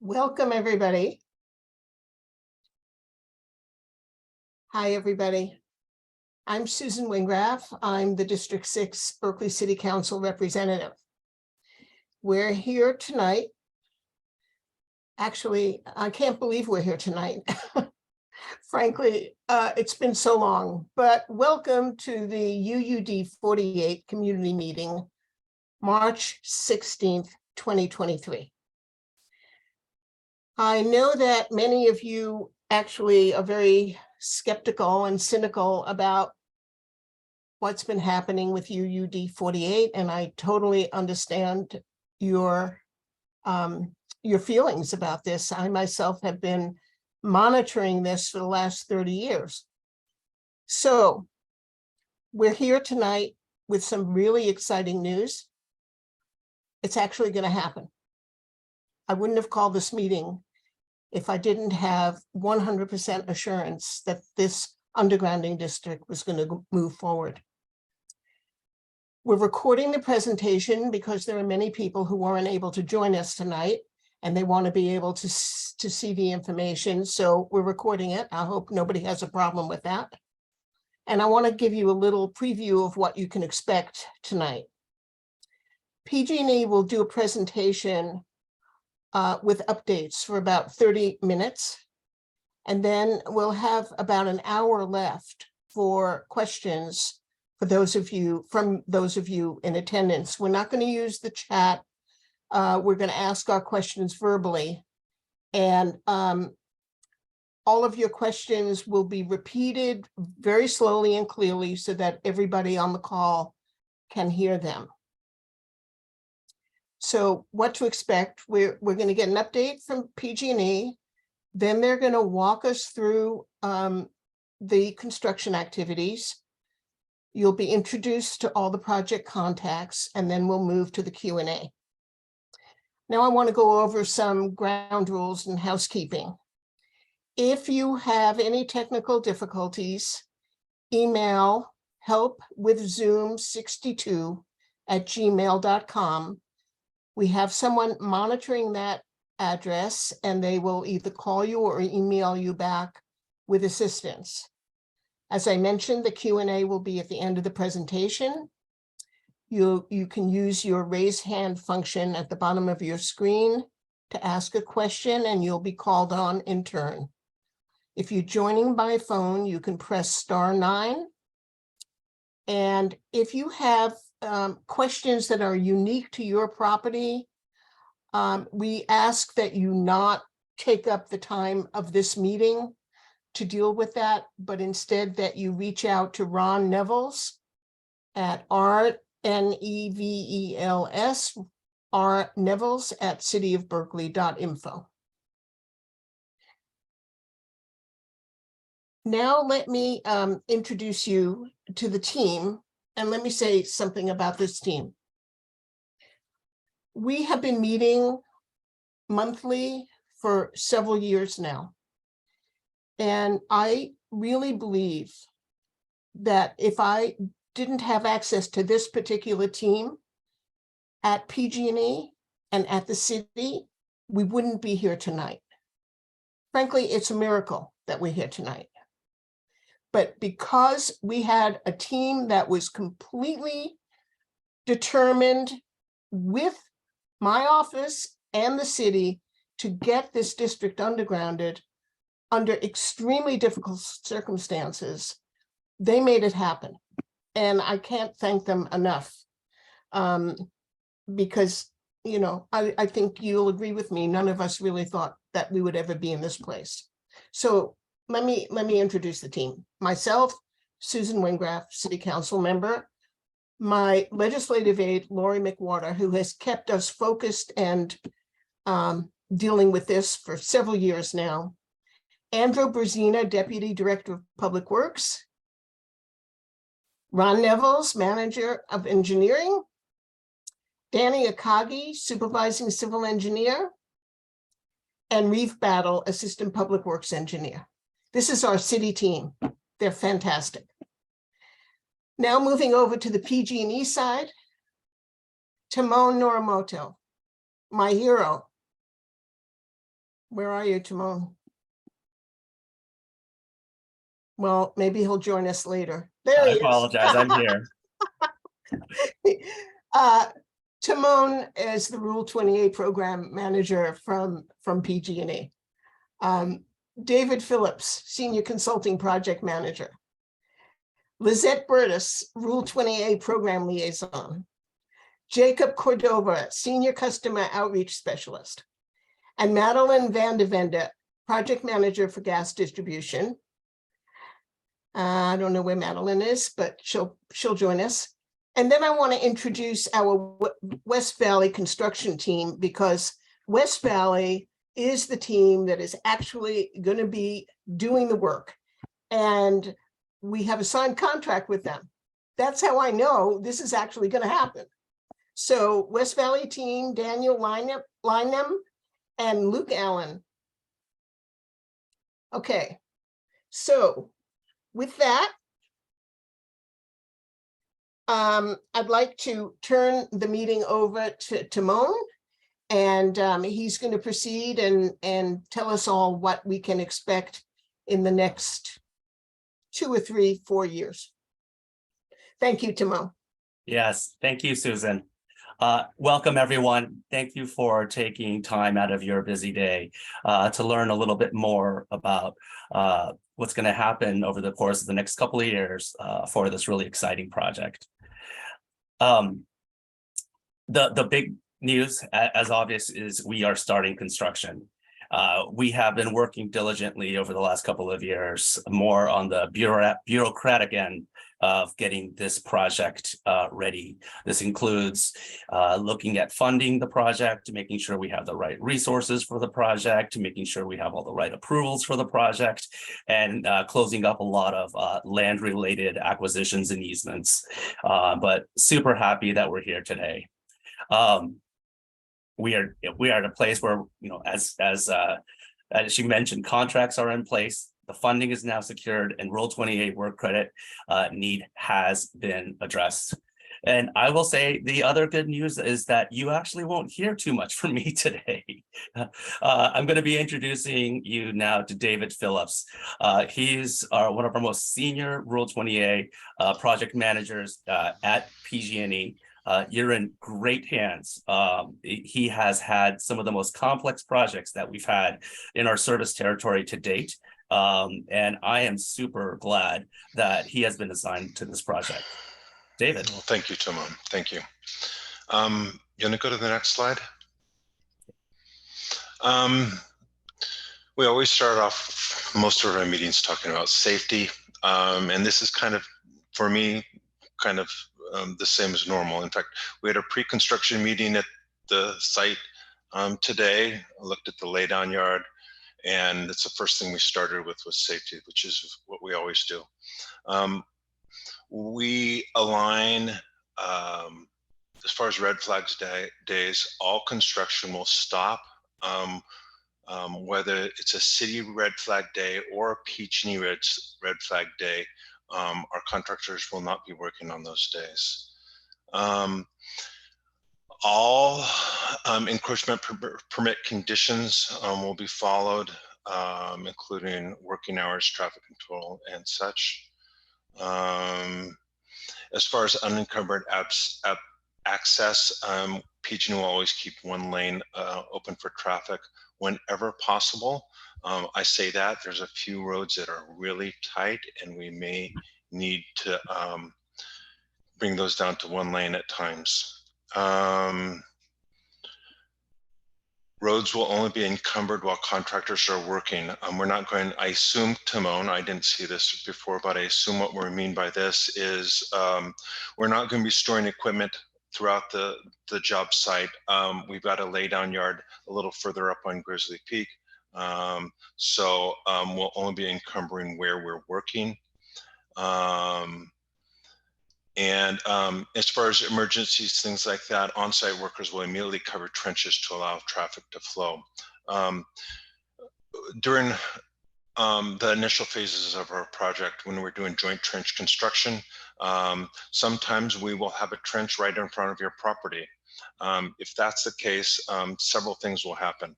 Welcome, everybody. Hi, everybody. I'm Susan Wengraf. I'm the District 6 Berkeley City Council representative. We're here tonight. Actually, I can't believe we're here tonight. Frankly, it's been so long, but welcome to the UUD-48 community meeting, March 16th, 2023. I know that many of you actually are very skeptical and cynical about what's been happening with UUD-48, and I totally understand your feelings about this. I myself have been monitoring this for the last 30 years. So we're here tonight with some really exciting news. It's actually going to happen. I wouldn't have called this meeting if I didn't have 100% assurance that this undergrounding district was going to move forward. We're recording the presentation because there are many people who weren't able to join us tonight, and they want to be able to see the information. So we're recording it. I hope nobody has a problem with that. And I want to give you a little preview of what you can expect tonight. PG&E will do a presentation with updates for about 30 minutes. And then we'll have about an hour left for questions for those of you, in attendance. We're not going to use the chat. We're going to ask our questions verbally. And all of your questions will be repeated very slowly and clearly so that everybody on the call can hear them. So what to expect, we're going to get an update from PG&E. Then they're going to walk us through the construction activities. You'll be introduced to all the project contacts, and then we'll move to the Q&A. Now I want to go over some ground rules and housekeeping. If you have any technical difficulties, email helpwithzoom62@gmail.com. We have someone monitoring that address, and they will either call you or email you back with assistance. As I mentioned, the Q&A will be at the end of the presentation. You can use your raise hand function at the bottom of your screen to ask a question, and you'll be called on in turn. If you're joining by phone, you can press *9. And if you have questions that are unique to your property, we ask that you not take up the time of this meeting to deal with that, but instead that you reach out to Ron Nevels at rnevels@cityofberkeley.info. Now let me introduce you to the team, and let me say something about this team. We have been meeting monthly for several years now. And I really believe that if I didn't have access to this particular team at PG&E and at the city, we wouldn't be here tonight. Frankly, it's a miracle that we're here tonight. But because we had a team that was completely determined with my office and the city to get this district undergrounded under extremely difficult circumstances, they made it happen. And I can't thank them enough because, you know, I think you'll agree with me. None of us really thought that we would ever be in this place. So let me introduce the team. Myself, Susan Wengraf, City Council member, my legislative aide, Lori McWhorter, who has kept us focused and dealing with this for several years now. Andrew Berzina, Deputy Director of Public Works. Ron Nevels, Manager of Engineering. Danny Akagi, Supervising Civil Engineer. And Reeve Battle, Assistant Public Works Engineer. This is our city team. They're fantastic. Now moving over to the PG&E side, Timon Norimoto, my hero. Where are you, Timon? Well, maybe he'll join us later. There I he is. apologize, I'm here. Timon is the Rule 28 program manager from PG&E. David Phillips, senior consulting project manager. Lizette Burtis, Rule 28 program liaison. Jacob Cordova, senior customer outreach specialist. And Madeline Vandevende, project manager for gas distribution. I don't know where Madeline is, but she'll join us. And then I want to introduce our West Valley construction team, because West Valley is the team that is actually going to be doing the work. And we have a signed contract with them. That's how I know this is actually going to happen. So West Valley team, Daniel Lynham and Luke Allen. Okay, so with that, I'd like to turn the meeting over to Timon, and he's going to proceed and tell us all what we can expect in the next 2 or 3, 4 years. Thank you, Timon. Yes, thank you, Susan. Welcome, everyone. Thank you for taking time out of your busy day to learn a little bit more about what's going to happen over the course of the next couple of years for this really exciting project. The big news, as obvious, is we are starting construction. We have been working diligently over the last couple of years, more on the bureaucratic end of getting this project ready. This includes looking at funding the project, making sure we have the right resources for the project, making sure we have all the right approvals for the project, and closing up a lot of land-related acquisitions and easements. But super happy that we're here today. We are at a place where, as she mentioned, contracts are in place. The funding is now secured, and Rule 28 work credit need has been addressed. And I will say the other good news is that you actually won't hear too much from me today. I'm going to be introducing you now to David Phillips. He's one of our most senior Rule 28 project managers at PG&E. You're in great hands. He has had some of the most complex projects that we've had in our service territory to date. And I am super glad that he has been assigned to this project. David. Well, thank you, Timon. Thank you. You want to go to the next slide? We always start off most of our meetings talking about safety. And this is kind of, for me, kind of the same as normal. In fact, we had a pre-construction meeting at the site today. I looked at the laydown yard, and it's the first thing we started with was safety, which is what we always do. We align, as far as red flags days, all construction will stop, whether it's a city red flag day or a PG&E red flag day. Our contractors will not be working on those days. All encroachment permit conditions will be followed, including working hours, traffic control, and such. As far as unencumbered access, PG&E will always keep one lane open for traffic whenever possible. I say that there's a few roads that are really tight, and we may need to bring those down to one lane at times. Roads will only be encumbered while contractors are working. We're not going, I assume, Timon, I didn't see this before, but I assume what we mean by this is we're not going to be storing equipment throughout the job site. We've got a laydown yard a little further up on Grizzly Peak. So we'll only be encumbering where we're working. As far as emergencies, things like that, on-site workers will immediately cover trenches to allow traffic to flow. During The initial phases of our project when we're doing joint trench construction. Sometimes we will have a trench right in front of your property. If that's the case, several things will happen.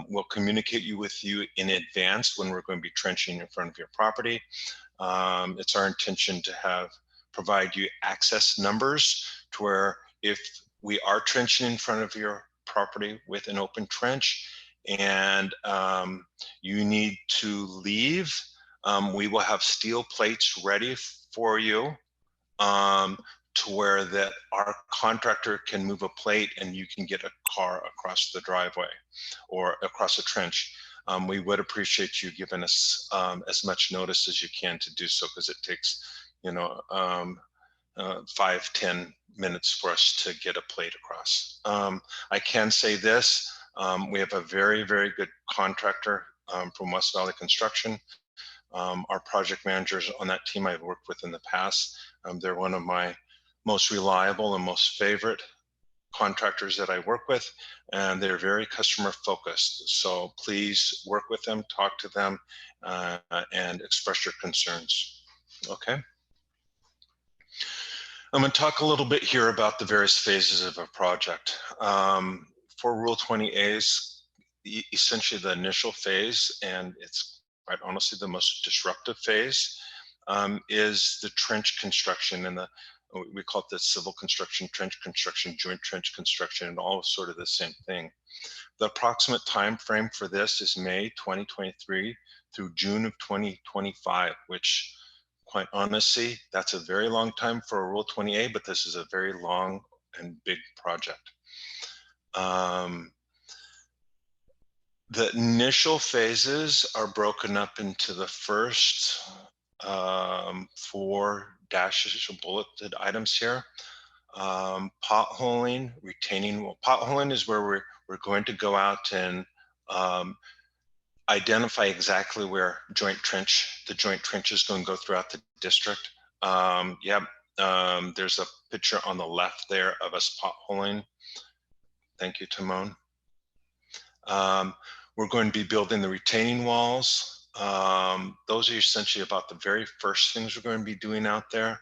We'll communicate with you in advance when we're going to be trenching in front of your property. It's our intention to provide you access numbers to where if we are trenching in front of your property with an open trench and you need to leave, we will have steel plates ready for you to where that our contractor can move a plate and you can get a car across the driveway or across a trench. We would appreciate you giving us as much notice as you can to do so, because it takes, 5-10 minutes for us to get a plate across. I can say this, we have a very, very good contractor from West Valley Construction. Our project managers on that team I've worked with in the past, they're one of my most reliable and most favorite contractors that I work with, and they're very customer focused. So please work with them, talk to them, and express your concerns. Okay. I'm going to talk a little bit here about the various phases of a project. For Rule 20A is essentially the initial phase, and it's quite honestly the most disruptive phase, is the trench construction, and we call it the civil construction, trench construction, joint trench construction, and all sort of the same thing. The approximate time frame for this is May 2023 through June of 2025, which quite honestly, that's a very long time for a Rule 20A, but this is a very long and big project. The initial phases are broken up into the first 4 dashes or bulleted items here. Potholing, retaining wall. Potholing is where we're going to go out and identify exactly where the joint trench is going to go throughout the district. There's a picture on the left there of us potholing. Thank you, Timon. We're going to be building the retaining walls. Those are essentially about the very first things we're going to be doing out there.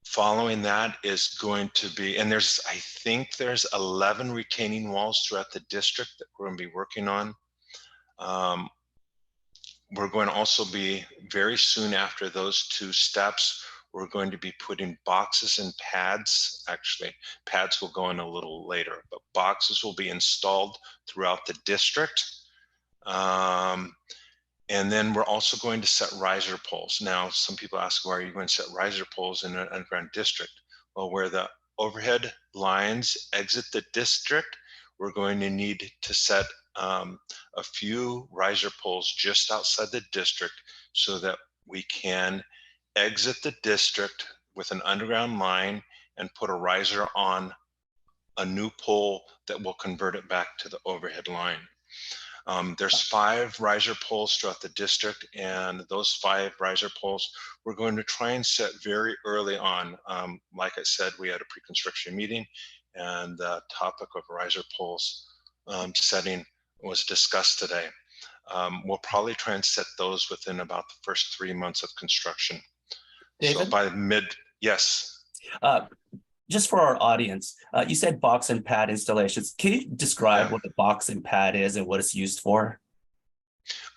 Following that is going to be, and I think there's 11 retaining walls throughout the district that we're going to be working on. We're going to also be, very soon after those 2 steps, we're going to be putting boxes and pads. Actually, pads will go in a little later, but boxes will be installed throughout the district. And then we're also going to set riser poles. Now, some people ask, why are you going to set riser poles in an underground district? Well, where the overhead lines exit the district, we're going to need to set a few riser poles just outside the district so that we can exit the district with an underground line and put a riser on a new pole that will convert it back to the overhead line. There's 5 riser poles throughout the district, and those 5 riser poles we're going to try and set very early on. Like I said, we had a pre-construction meeting, and the topic of riser poles setting was discussed today. We'll probably try and set those within about the first 3 months of construction. David? So by yes. Just for our audience, you said box and pad installations. Can you describe what the box and pad is and what it's used for?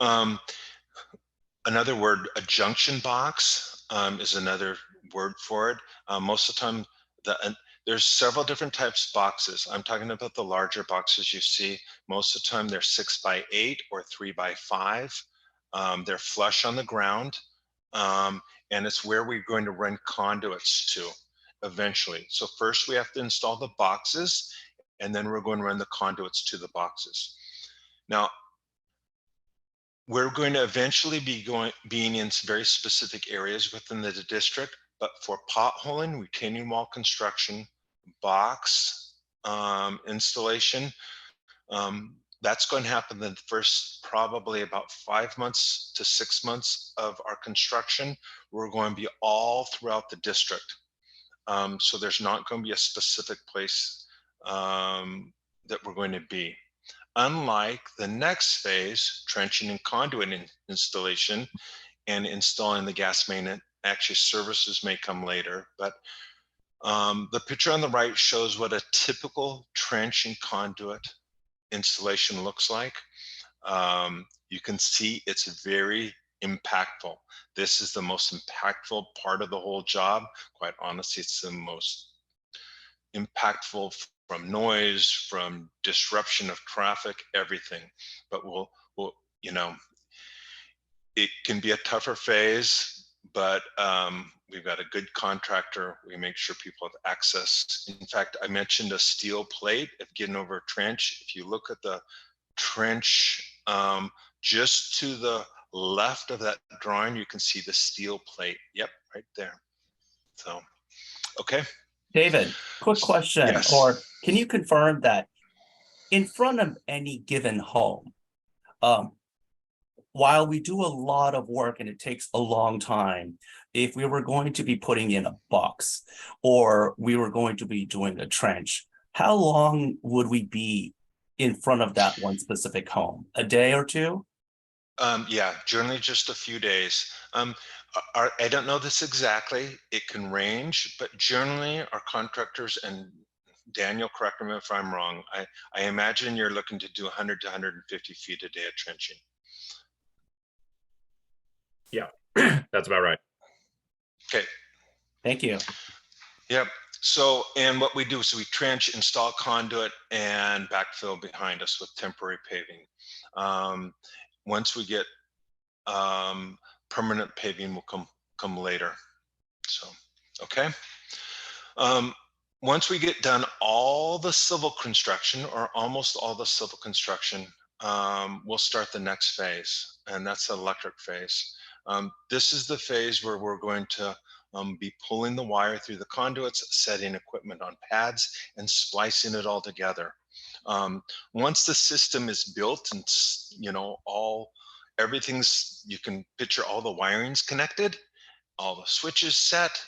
Another word, a junction box, is another word for it. Most of the time, there's several different types of boxes. I'm talking about the larger boxes you see. Most of the time they're 6x8 or 3x5. They're flush on the ground, and it's where we're going to run conduits to eventually. So first we have to install the boxes, and then we're going to run the conduits to the boxes. Now, we're going to eventually be being in very specific areas within the district, but for potholing, retaining wall construction, box installation, that's going to happen in the first probably about 5 months to 6 months of our construction. We're going to be all throughout the district. So there's not going to be a specific place that we're going to be. unlike the next phase, trenching and conduit installation and installing the gas main, actually services may come later, but the picture on the right shows what a typical trench and conduit installation looks like. You can see it's very impactful. This is the most impactful part of the whole job. Quite honestly, it's the most impactful from noise, from disruption of traffic, everything. But we'll, you know, it can be a tougher phase, but we've got a good contractor. We make sure people have access. In fact, I mentioned a steel plate of getting over a trench. If you look at the trench just to the left of that drawing, you can see the steel plate. Yep, right there. So, okay. David, quick question, Yes. or can you confirm that in front of any given home, while we do a lot of work and it takes a long time, if we were going to be putting in a box or we were going to be doing a trench, how long would we be in front of that one specific home? A day or two? Yeah, generally just a few days. I don't know this exactly. It can range, but generally our contractors, and Daniel, correct me if I'm wrong, I imagine you're looking to do 100 to 150 feet a day of trenching. Yeah, that's about right. Okay. Thank you. Yep. So, and what we do is we trench, install conduit, and backfill behind us with temporary paving. Once we get permanent paving will come later. So, okay. Once we get done all the civil construction, or almost all the civil construction, we'll start the next phase, and that's the electric phase. This is the phase where we're going to be pulling the wire through the conduits, setting equipment on pads, and splicing it all together. Once the system is built and, you know, everything's, you can picture all the wiring's connected, all the switches set,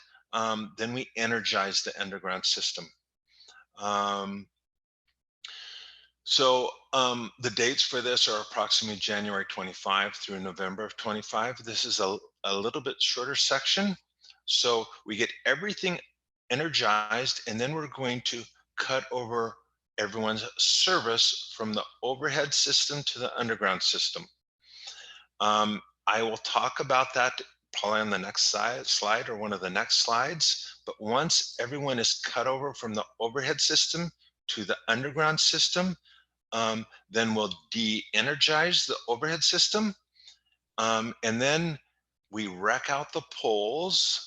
then we energize the underground system. The dates for this are approximately January 25 through November of 25. This is a little bit shorter section. So we get everything energized, and then we're going to cut over everyone's service from the overhead system to the underground system. I will talk about that probably on the next slide or one of the next slides. But once everyone is cut over from the overhead system to the underground system, then we'll de-energize the overhead system. And then we wreck out the poles.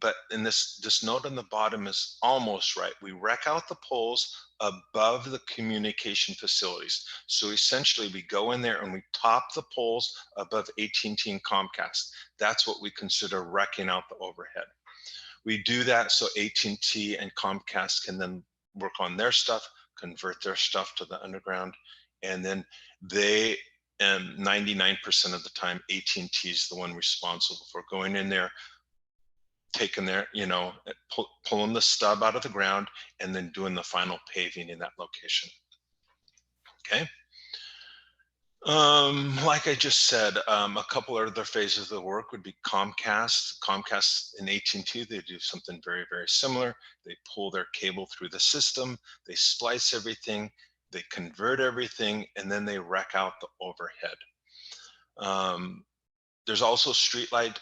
But in this note on the bottom is almost right. We wreck out the poles above the communication facilities. So essentially we go in there and we top the poles above AT&T and Comcast. That's what we consider wrecking out the overhead. We do that so AT&T and Comcast can then work on their stuff, convert their stuff to the underground, and then they, 99% of the time, AT&T is the one responsible for going in there, taking their, you know, pulling the stub out of the ground, and then doing the final paving in that location. Okay. Like I just said, a couple other phases of the work would be Comcast. Comcast and AT&T, they do something very, very similar. They pull their cable through the system, they splice everything, they convert everything, and then they wreck out the overhead. There's also streetlight.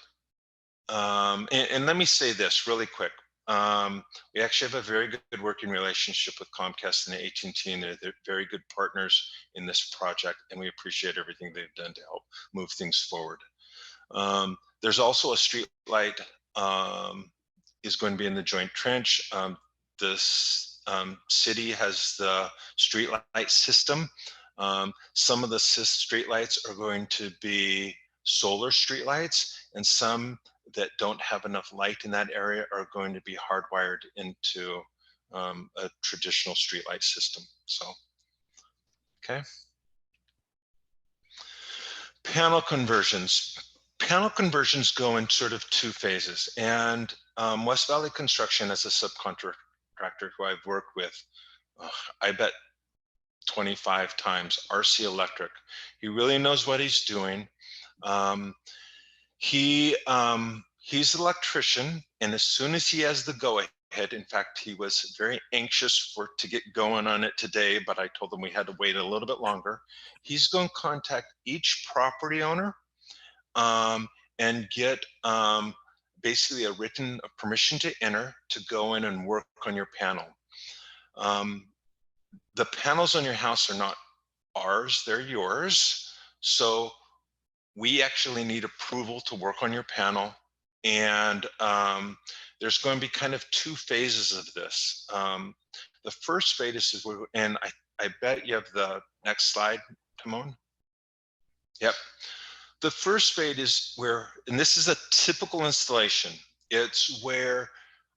And let me say this really quick. We actually have a very good working relationship with Comcast and AT&T, and they're very good partners in this project, and we appreciate everything they've done to help move things forward. There's also a street light is going to be in the joint trench. This city has the street light system. Some of the street lights are going to be solar street lights, and some that don't have enough light in that area are going to be hardwired into a traditional streetlight system. So, okay. Panel conversions. Panel conversions go in sort of two phases, and West Valley Construction as a subcontractor who I've worked with, I bet 25 times. RC Electric. He really knows what he's doing. He's an electrician, and as soon as he has the go-ahead, in fact, he was very anxious to get going on it today, but I told him we had to wait a little bit longer. He's going to contact each property owner and get basically a written permission to enter to go in and work on your panel. The panels on your house are not ours, they're yours. So we actually need approval to work on your panel. And there's going to be kind of two phases of this. The first phase is, and I bet you have the next slide, Timon. Yep. The first phase is where, and this is a typical installation, it's where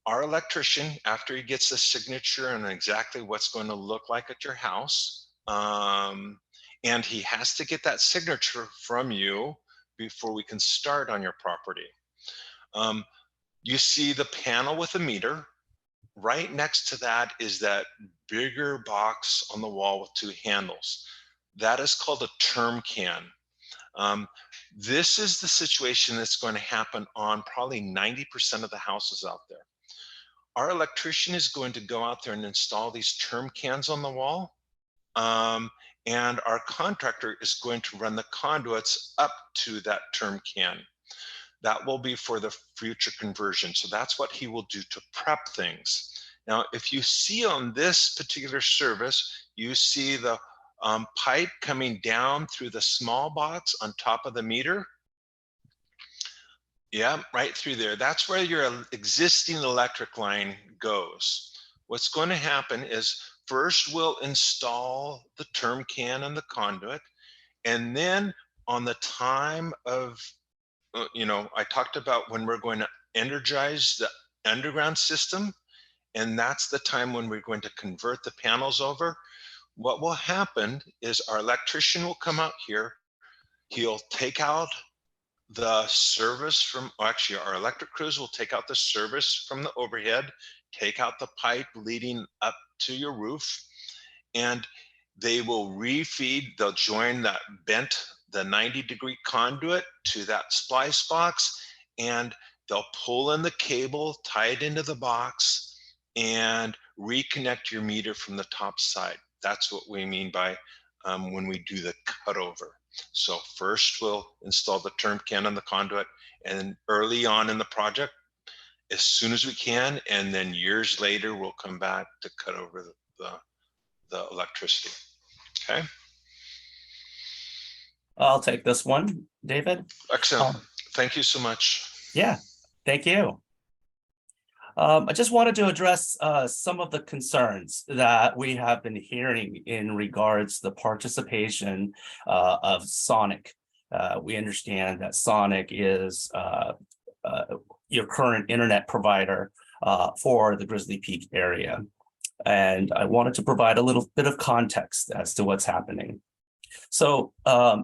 our electrician, after he gets the signature on exactly what's going to look like at your house, and he has to get that signature from you before we can start on your property. You see the panel with a meter. Right next to that is that bigger box on the wall with two handles. That is called a term can. This is the situation that's going to happen on probably 90% of the houses out there. Our electrician is going to go out there and install these term cans on the wall. And our contractor is going to run the conduits up to that term can. That will be for the future conversion. So that's what he will do to prep things. Now, if you see on this particular service, you see the pipe coming down through the small box on top of the meter. Yeah, right through there. That's where your existing electric line goes. What's going to happen is first we'll install the term can and the conduit. And then on the time of, I talked about when we're going to energize the underground system. And that's the time when we're going to convert the panels over. What will happen is our electrician will come out here. He'll take out the service from, actually our electric crews will take out the service from the overhead, take out the pipe leading up to your roof, and they will refeed, they'll join that bent, the 90-degree conduit to that splice box, and they'll pull in the cable, tie it into the box, and reconnect your meter from the top side. That's what we mean by when we do the cutover. So first we'll install the term can on the conduit, and early on in the project, as soon as we can, and then years later, we'll come back to cut over the electricity. Okay. I'll take this one, David. Excellent. Thank you so much. Yeah, thank you. I just wanted to address some of the concerns that we have been hearing in regards to the participation of Sonic. We understand that Sonic is your current internet provider for the Grizzly Peak area. And I wanted to provide a little bit of context as to what's happening. So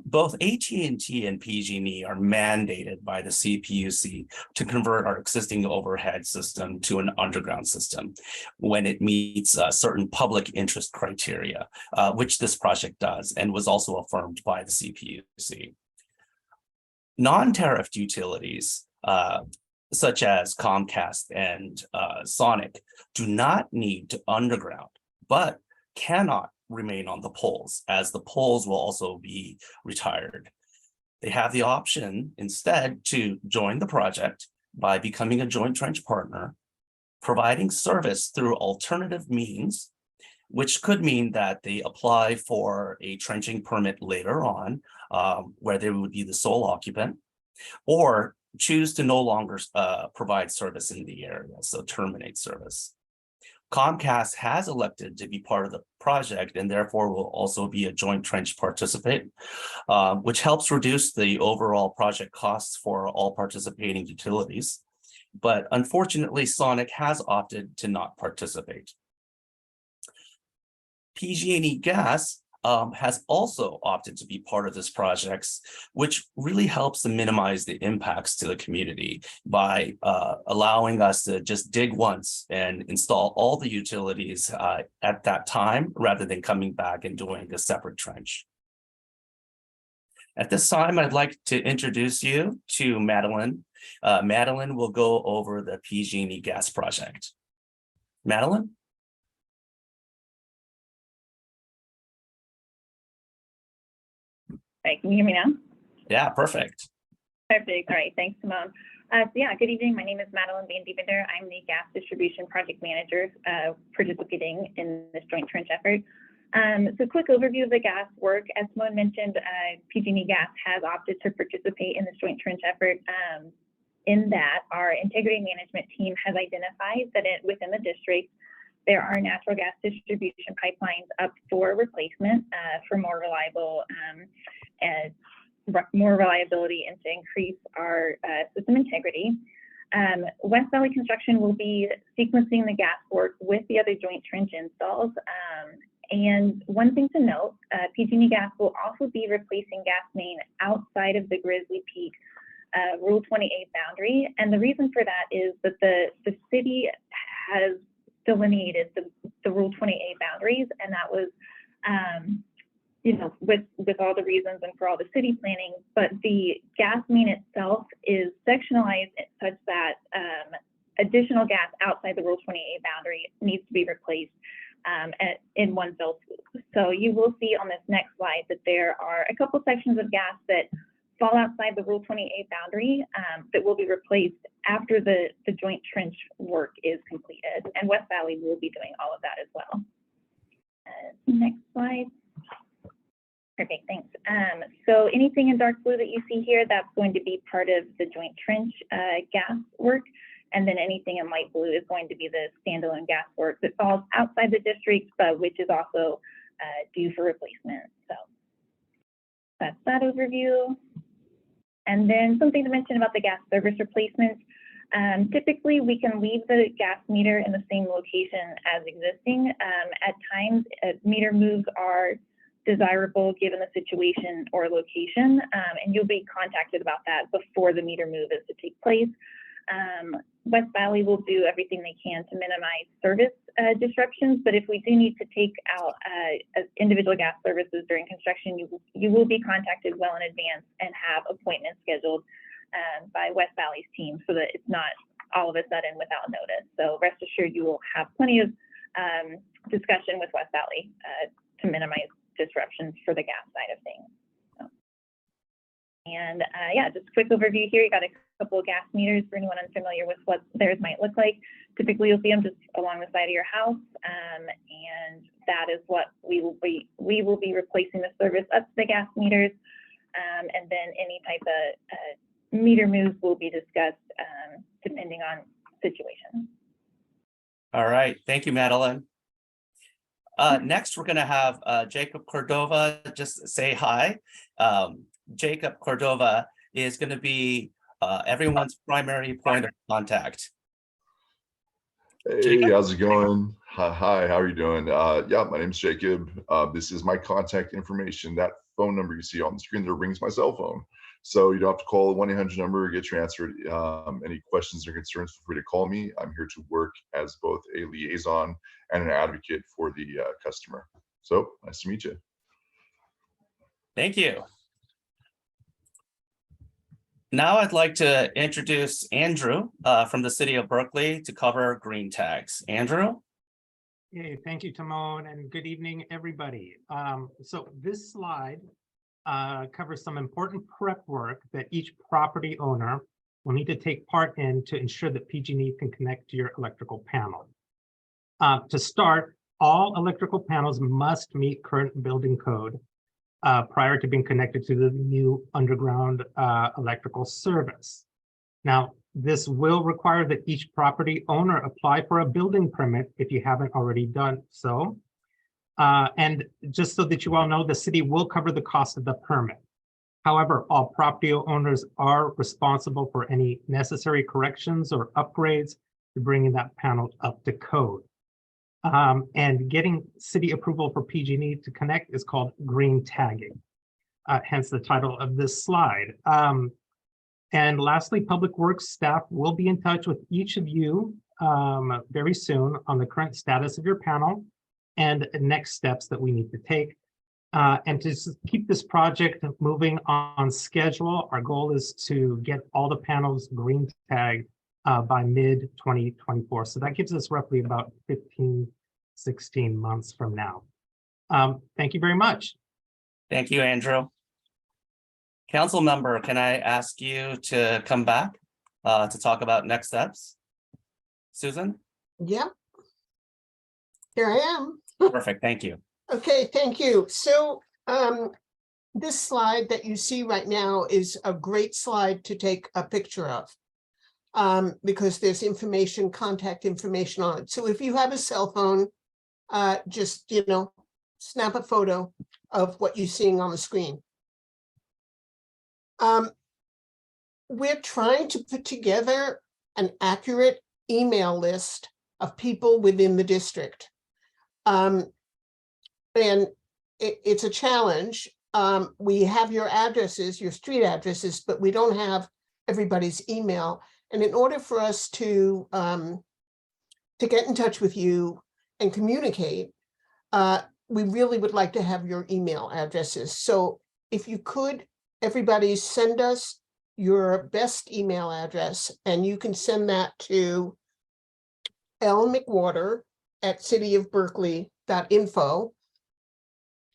both AT&T and PG&E are mandated by the CPUC to convert our existing overhead system to an underground system when it meets certain public interest criteria, which this project does and was also affirmed by the CPUC. Non-tariffed utilities, such as Comcast and Sonic, do not need to underground, but cannot remain on the poles, as the poles will also be retired. They have the option instead to join the project by becoming a joint trench partner, providing service through alternative means, which could mean that they apply for a trenching permit later on, where they would be the sole occupant, or choose to no longer provide service in the area, so terminate service. Comcast has elected to be part of the project and therefore will also be a joint trench participant, which helps reduce the overall project costs for all participating utilities. But unfortunately, Sonic has opted to not participate. PG&E Gas has also opted to be part of this project, which really helps to minimize the impacts to the community by allowing us to just dig once and install all the utilities at that time, rather than coming back and doing a separate trench. At this time, I'd like to introduce you to Madeline. Madeline will go over the PG&E gas project. Madeline? Right, can you hear me now? Yeah, perfect. Perfect. All right, thanks, Simone. So yeah, good evening. My name is Madeline Van Dievender. I'm the gas distribution project manager participating in this joint trench effort. So quick overview of the gas work. As Simone mentioned, PG&E Gas has opted to participate in this joint trench effort. In that, our integrity management team has identified that within the district, there are natural gas distribution pipelines up for replacement for more reliable and more reliability and to increase our system integrity. West Valley Construction will be sequencing the gas work with the other joint trench installs. And one thing to note, PG&E Gas will also be replacing gas main outside of the Grizzly Peak Rule 28 boundary. And the reason for that is that the city has delineated the Rule 28 boundaries, and that was, with all the reasons and for all the city planning, but the gas main itself is sectionalized such that additional gas outside the Rule 28 boundary needs to be replaced in one fell swoop. So you will see on this next slide that there are a couple sections of gas that fall outside the Rule 28 boundary that will be replaced after the joint trench work is completed. And West Valley will be doing all of that as well. Next slide. Perfect, thanks. So anything in dark blue that you see here, that's going to be part of the joint trench gas work. And then anything in light blue is going to be the standalone gas work that falls outside the district, but which is also due for replacement. So that's that overview. And then something to mention about the gas service replacement. Typically, we can leave the gas meter in the same location as existing. At times, meter moves are desirable given the situation or location, and you'll be contacted about that before the meter move is to take place. West Valley will do everything they can to minimize service disruptions, but if we do need to take out individual gas services during construction, you will be contacted well in advance and have appointments scheduled by West Valley's team so that it's not all of a sudden without notice. So rest assured you will have plenty of discussion with West Valley to minimize disruptions for the gas side of things. And yeah, just a quick overview here. You got a couple of gas meters for anyone unfamiliar with what theirs might look like. Typically, you'll see them just along the side of your house, and that is what we will be replacing the service up to the gas meters, and then any type of meter moves will be discussed depending on situation. All right, thank you, Madeline. Next, we're going to have Jacob Cordova just say hi. Jacob Cordova is going to be everyone's primary point of contact. Hey, Jacob? how's it going? Hi, how are you doing? Yeah, my name's Jacob. This is my contact information. That phone number you see on the screen there rings my cell phone. So you don't have to call the 1-800 number, get your answer. Any questions or concerns, feel free to call me. I'm here to work as both a liaison and an advocate for the customer. So nice to meet you. Thank you. Now I'd like to introduce Andrew from the city of Berkeley to cover green tags. Andrew? Hey, thank you, Timon, and good evening, everybody. So this slide covers some important prep work that each property owner will need to take part in to ensure that PG&E can connect to your electrical panel. To start, all electrical panels must meet current building code prior to being connected to the new underground electrical service. Now, this will require that each property owner apply for a building permit if you haven't already done so. And just so that you all know, the city will cover the cost of the permit. However, all property owners are responsible for any necessary corrections or upgrades to bringing that panel up to code. And getting city approval for PG&E to connect is called green tagging, hence the title of this slide. And lastly, Public Works staff will be in touch with each of you very soon on the current status of your panel and next steps that we need to take. And to keep this project moving on schedule, our goal is to get all the panels green tagged by mid-2024. So that gives us roughly about 15, 16 months from now. Thank you very much. Thank you, Andrew. Council member, can I ask you to come back to talk about next steps? Susan? Yeah. Here I am. Perfect, thank you. Okay, thank you. So this slide that you see right now is a great slide to take a picture of because there's information, contact information on it. So if you have a cell phone, just, snap a photo of what you're seeing on the screen. We're trying to put together an accurate email list of people within the district. And it's a challenge. We have your addresses, your street addresses, but we don't have everybody's email. And in order for us to get in touch with you and communicate, we really would like to have your email addresses. So if you could, everybody send us your best email address, and you can send that to lmcwater@cityofberkeley.info.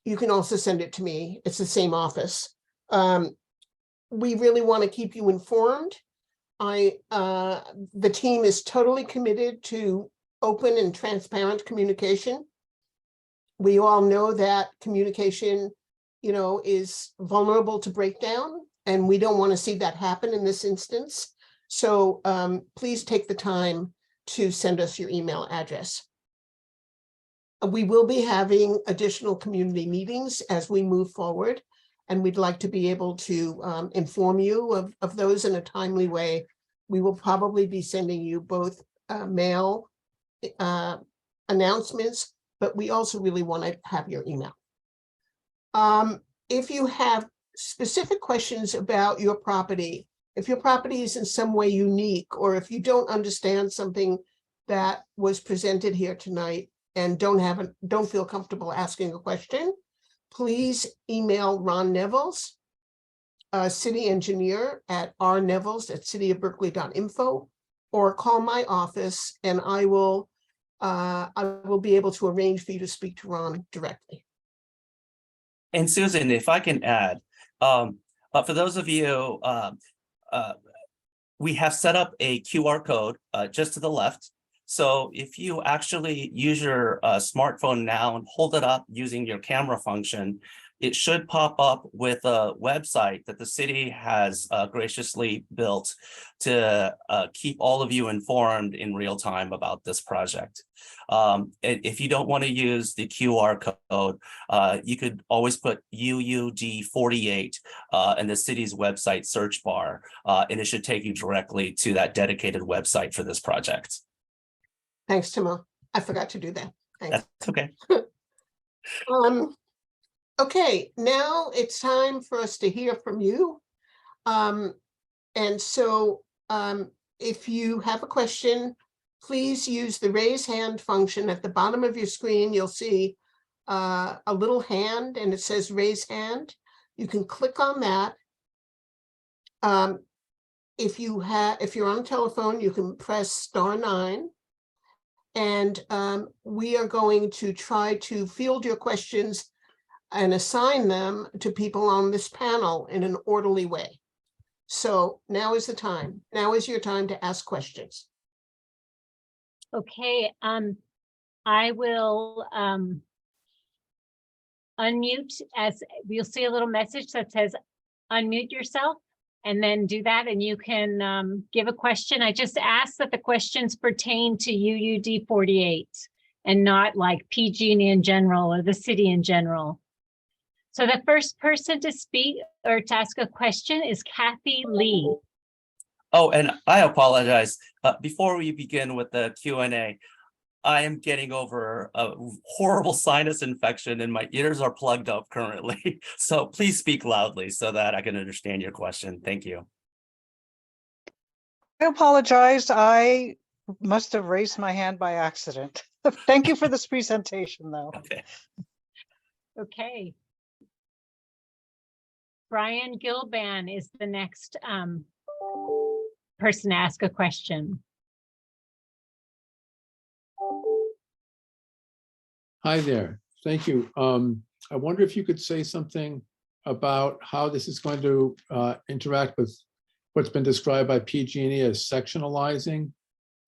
You can also send it to me. It's the same office. We really want to keep you informed. The team is totally committed to open and transparent communication. We all know that communication, is vulnerable to breakdown, and we don't want to see that happen in this instance. So please take the time to send us your email address. We will be having additional community meetings as we move forward, and we'd like to be able to inform you of those in a timely way. We will probably be sending you both mail announcements, but we also really want to have your email. If you have specific questions about your property, if your property is in some way unique, or if you don't understand something that was presented here tonight and don't feel comfortable asking a question, please email Ron Nevels, city engineer, at rnevels@cityofberkeley.info, or call my office, and I will be able to arrange for you to speak to Ron directly. And Susan, if I can add, for those of you, we have set up a QR code just to the left. So if you actually use your smartphone now and hold it up using your camera function, it should pop up with a website that the city has graciously built to keep all of you informed in real time about this project. If you don't want to use the QR code, you could always put UUD-48 in the city's website search bar, and it should take you directly to that dedicated website for this project. Thanks, Timo. I forgot to do that. Thanks. That's okay. Okay, now it's time for us to hear from you. And so if you have a question, please use the raise hand function at the bottom of your screen. You'll see a little hand and it says raise hand. You can click on that. If you're on a telephone, you can press *9. And we are going to try to field your questions and assign them to people on this panel in an orderly way. So now is the time. Now is your time to ask questions. Okay, I will unmute, as you'll see a little message that says unmute yourself, and then do that and you can give a question. I just ask that the questions pertain to UUD-48 and not like PG&E in general or the city in general. So the first person to speak or to ask a question is Kathy Lee. Oh, and I apologize. Before we begin with the Q&A, I am getting over a horrible sinus infection and my ears are plugged up currently. So please speak loudly so that I can understand your question. Thank you. I apologize. I must have raised my hand by accident. Thank you for this presentation, though. Okay. Okay. Brian Gilban is the next person to ask a question. Hi there. Thank you. I wonder if you could say something about how this is going to interact with what's been described by PG&E as sectionalizing,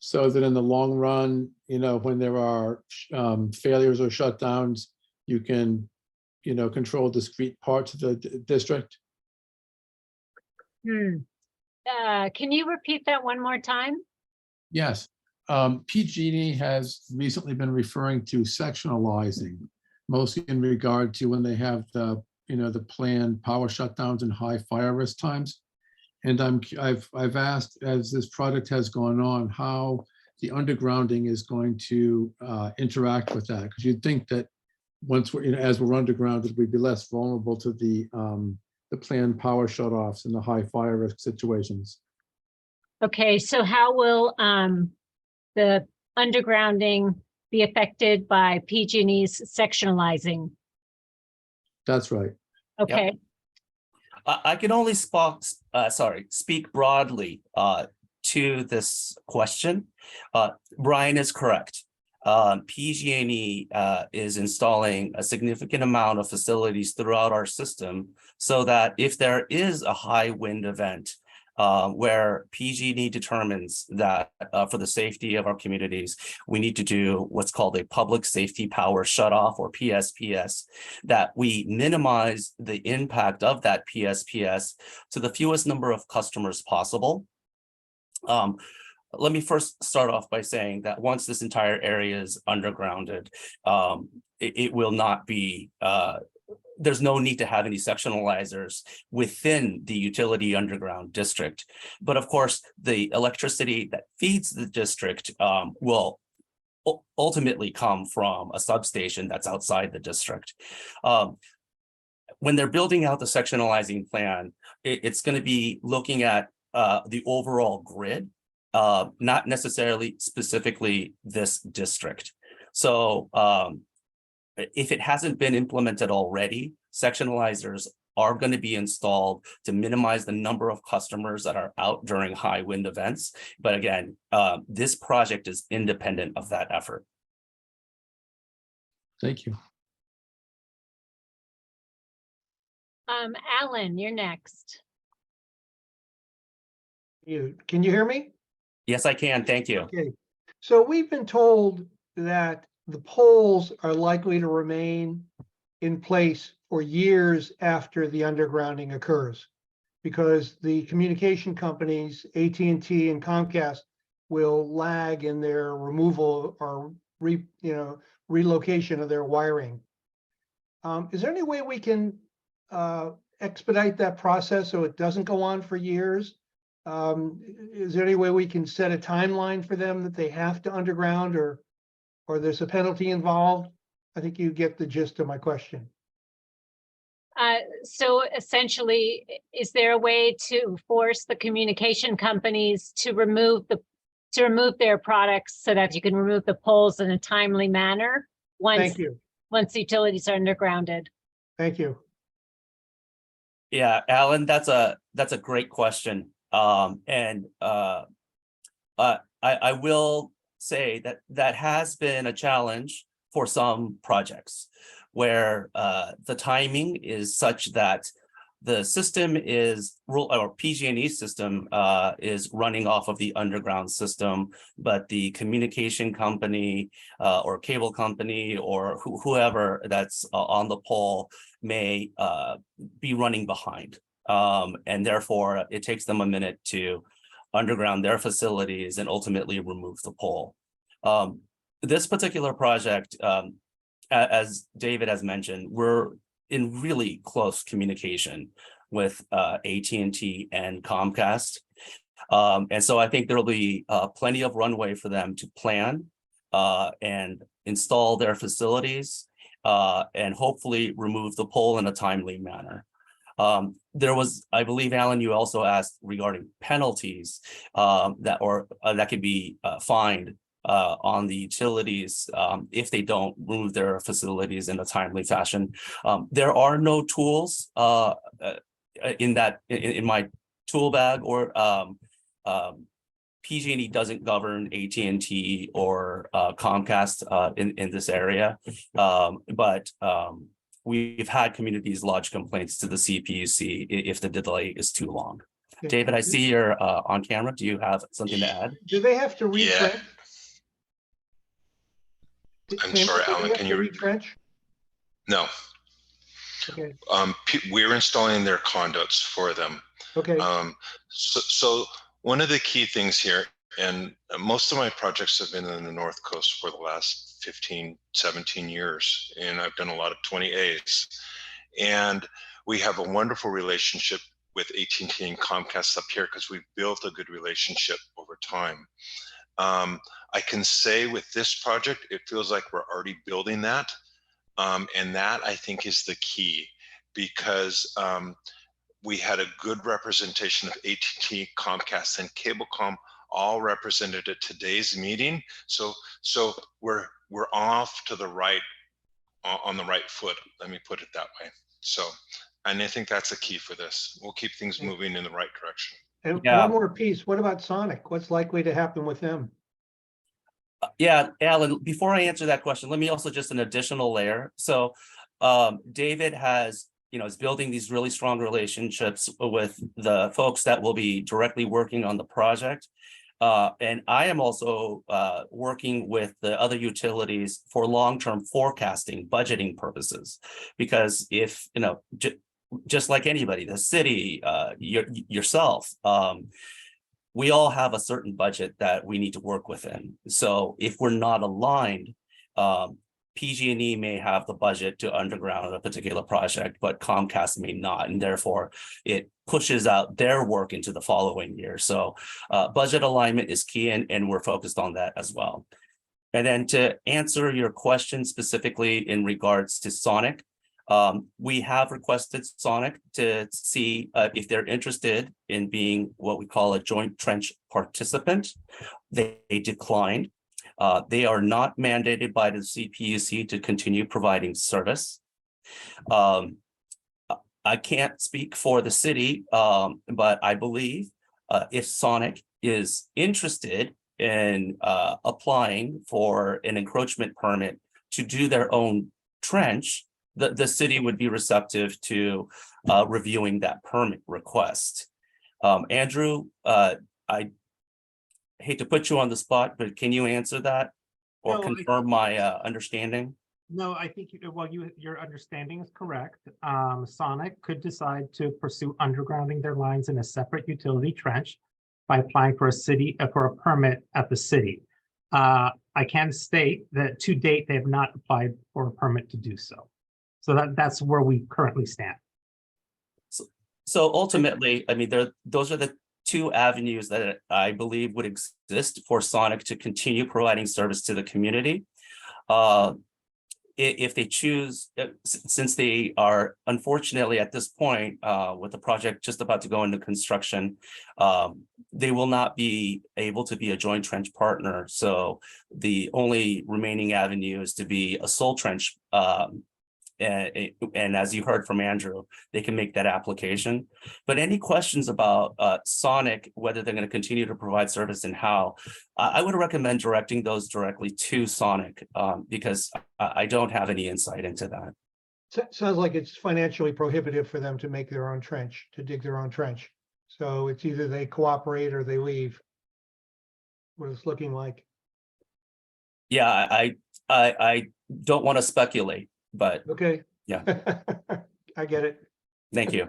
so that in the long run, when there are failures or shutdowns, you can, control discrete parts of the district. Can you repeat that one more time? Yes. PG&E has recently been referring to sectionalizing, mostly in regard to when they have the planned power shutdowns and high fire risk times. And I've asked, as this project has gone on, how the undergrounding is going to interact with that, because you'd think that once we're, as we're undergrounded, we'd be less vulnerable to the planned power shutoffs and the high fire risk situations. Okay, so how will the undergrounding be affected by PG&E's sectionalizing? That's right. Okay. I can only speak broadly to this question. Brian is correct. PG&E is installing a significant amount of facilities throughout our system so that if there is a high wind event where PG&E determines that for the safety of our communities, we need to do what's called a public safety power shutoff, or PSPS, that we minimize the impact of that PSPS to the fewest number of customers possible. Let me first start off by saying that once this entire area is undergrounded, it will not be, there's no need to have any sectionalizers within the utility underground district. But of course, the electricity that feeds the district will ultimately come from a substation that's outside the district. When they're building out the sectionalizing plan, it's going to be looking at the overall grid, not necessarily specifically this district. So if it hasn't been implemented already, sectionalizers are going to be installed to minimize the number of customers that are out during high wind events. But again, this project is independent of that effort. Thank you. Alan, you're next. Can you hear me? Yes, I can. Thank you. Okay. So we've been told that the poles are likely to remain in place for years after the undergrounding occurs, because the communication companies, AT&T and Comcast, will lag in their removal or relocation of their wiring. Is there any way we can expedite that process so it doesn't go on for years? Is there any way we can set a timeline for them that they have to underground, or there's a penalty involved? I think you get the gist of my question. So essentially, is there a way to force the communication companies to remove their products so that you can remove the poles in a timely manner once the utilities are undergrounded? Thank you. Yeah, Alan, that's a great question. I will say that has been a challenge for some projects where the timing is such that the system is, or PG&E system is running off of the underground system, but the communication company or cable company or whoever that's on the pole may be running behind. And therefore, it takes them a minute to underground their facilities and ultimately remove the pole. This particular project, as David has mentioned, we're in really close communication with AT&T and Comcast. And so I think there will be plenty of runway for them to plan and install their facilities and hopefully remove the pole in a timely manner. There was, I believe, Alan, you also asked regarding penalties that could be fined on the utilities if they don't move their facilities in a timely fashion. There are no tools in my tool bag, or PG&E doesn't govern AT&T or Comcast in this area, but we've had communities lodge complaints to the CPUC if the delay is too long. Okay. David, I see you're on camera. Do you have something to add? Do they have to Yeah. retrench? I'm Tim, sorry, do they Alan, have can to you? retrench? No, Okay, we're installing their conduits for them. okay, So one of the key things here, and most of my projects have been in the North Coast for the last 15, 17 years, and I've done a lot of 20As. And we have a wonderful relationship with AT&T and Comcast up here because we've built a good relationship over time. I can say with this project, it feels like we're already building that. And that I think is the key, because we had a good representation of AT&T, Comcast, and Cablecom all represented at today's meeting. So we're off to the right, on the right foot. Let me put it that way. So, and I think that's a key for this. We'll keep things moving in the right direction. and Yeah. one more piece, what about Sonic? What's likely to happen with them? Yeah, Alan, before I answer that question, let me also just an additional layer. So David has, is building these really strong relationships with the folks that will be directly working on the project. And I am also working with the other utilities for long-term forecasting, budgeting purposes, because if, just like anybody, the city, yourself, we all have a certain budget that we need to work within. So if we're not aligned, PG&E may have the budget to underground a particular project, but Comcast may not, and therefore it pushes out their work into the following year. So budget alignment is key, and we're focused on that as well. And then to answer your question specifically in regards to Sonic, we have requested Sonic to see if they're interested in being what we call a joint trench participant. They declined. They are not mandated by the CPUC to continue providing service. I can't speak for the city, but I believe if Sonic is interested in applying for an encroachment permit to do their own trench, the city would be receptive to reviewing that permit request. Andrew, I hate to put you on the spot, but can you answer that or No, confirm my understanding? No, I think, your understanding is correct. Sonic could decide to pursue undergrounding their lines in a separate utility trench by applying for a permit at the city. I can state that to date, they have not applied for a permit to do so. So that's where we currently stand. So ultimately, I mean, those are the two avenues that I believe would exist for Sonic to continue providing service to the community. If they choose, since they are unfortunately at this point with the project just about to go into construction, they will not be able to be a joint trench partner. So the only remaining avenue is to be a sole trench. And as you heard from Andrew, they can make that application. But any questions about Sonic, whether they're going to continue to provide service and how, I would recommend directing those directly to Sonic because I don't have any insight into that. Sounds like it's financially prohibitive for them to make their own trench, to dig their own trench. So it's either they cooperate or they leave. What it's looking like. Yeah, I don't want to speculate, but Okay. Yeah. I get it. thank you.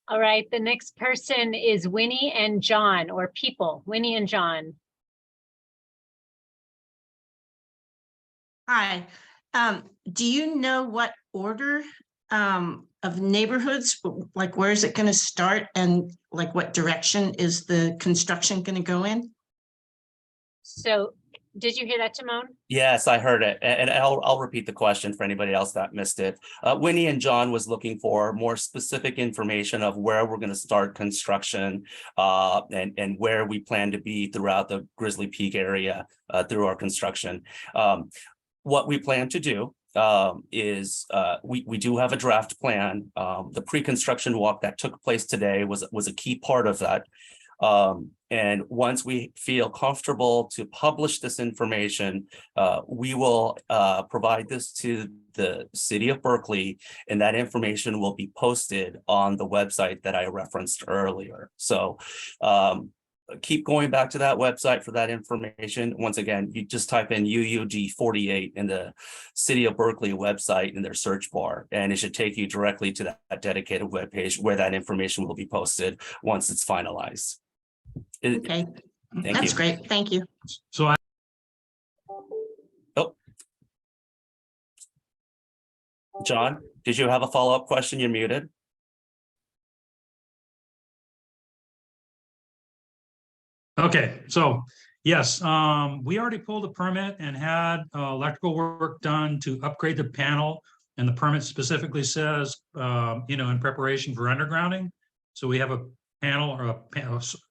All right, the next person is Winnie and John, or people, Winnie and John. Hi, do you know what order of neighborhoods? Like, where is it going to start, and like what direction is the construction going to go in? So did you hear that, Timon? Yes, I heard it. And I'll repeat the question for anybody else that missed it. Winnie and John was looking for more specific information of where we're going to start construction and where we plan to be throughout the Grizzly Peak area through our construction. What we plan to do is we do have a draft plan. The pre-construction walk that took place today was a key part of that. And once we feel comfortable to publish this information, we will provide this to the city of Berkeley, and that information will be posted on the website that I referenced earlier. So keep going back to that website for that information. Once again, you just type in UUD-48 in the city of Berkeley website in their search bar, and it should take you directly to that dedicated webpage where that information will be posted once it's finalized. Okay, Thank that's you. great. Thank you. So Oh. John, did you have a follow-up question? You're muted. okay, so yes, we already pulled a permit and had electrical work done to upgrade the panel. And the permit specifically says, in preparation for undergrounding. So we have a panel or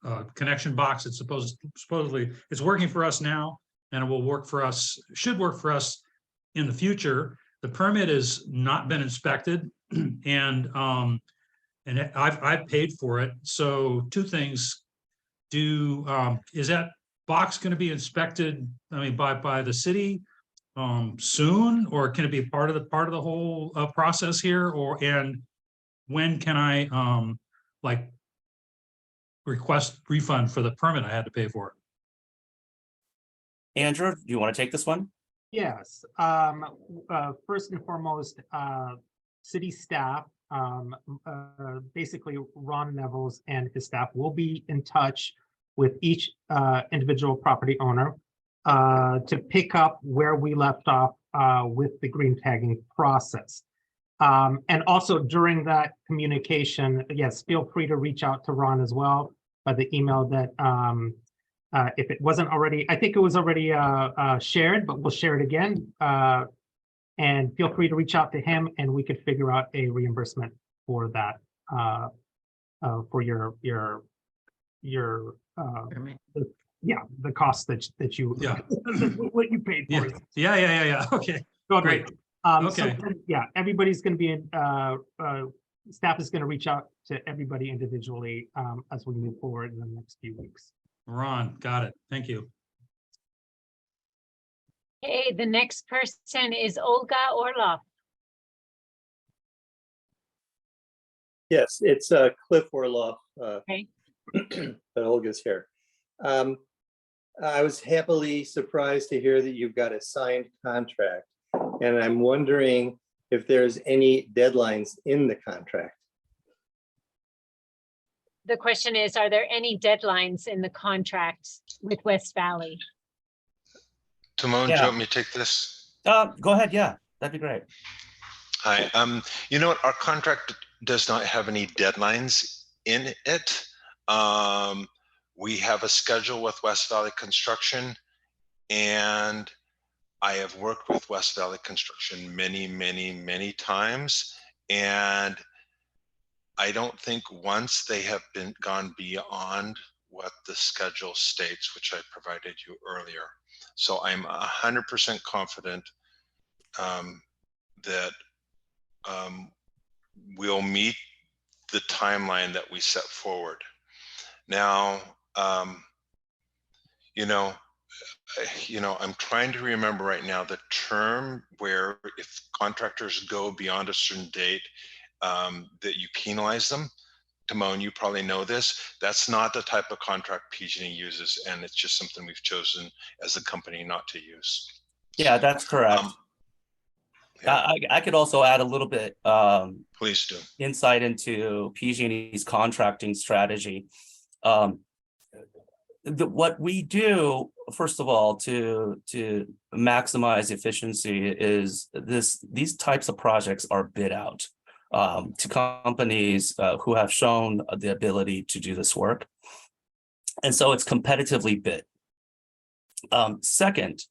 a connection box. It's supposedly it's working for us now, and it will work for us, should work for us in the future. The permit has not been inspected, and I've paid for it. So two things: is that box going to be inspected? I mean, by the city soon, or can it be part of the whole process here? And when can I request refund for the permit I had to pay for? Andrew, do you want to take this one? Yes, first and foremost, city staff, basically Ron Nevels and his staff will be in touch with each individual property owner to pick up where we left off with the green tagging process. And also during that communication, yes, feel free to reach out to Ron as well by the email that if it wasn't already, I think it was already shared, but we'll share it again. And feel free to reach out to him, and we could figure out a reimbursement for that, for your the cost that you what you paid for. Yeah. Okay, great. Okay. So, yeah, everybody's going to be in. Staff is going to reach out to everybody individually as we move forward in the next few weeks. Ron, got it. Thank you. Okay, the next person is Olga Orloff. Yes, it's Cliff Orloff, Okay. but Olga's here. I was happily surprised to hear that you've got a signed contract, and I'm wondering if there's any deadlines in the contract. The question is, are there any deadlines in the contract with West Valley? Timon, do you want me to take this? Go ahead. Yeah, that'd be great. Hi. You know what? Our contract does not have any deadlines in it. We have a schedule with West Valley Construction, and I have worked with West Valley Construction many times, and I don't think once they have gone beyond what the schedule states, which I provided you earlier. So I'm 100% confident that we'll meet the timeline that we set forward. Now, I'm trying to remember right now the term where if contractors go beyond a certain date, that you penalize them. Timon, you probably know this. That's not the type of contract PG&E uses, and it's just something we've chosen as a company not to use. Yeah, that's correct. I could also add a little bit please do insight into PG&E's contracting strategy. What we do, first of all, to maximize efficiency is these types of projects are bid out. to companies who have shown the ability to do this work. And so it's competitively bid. Second,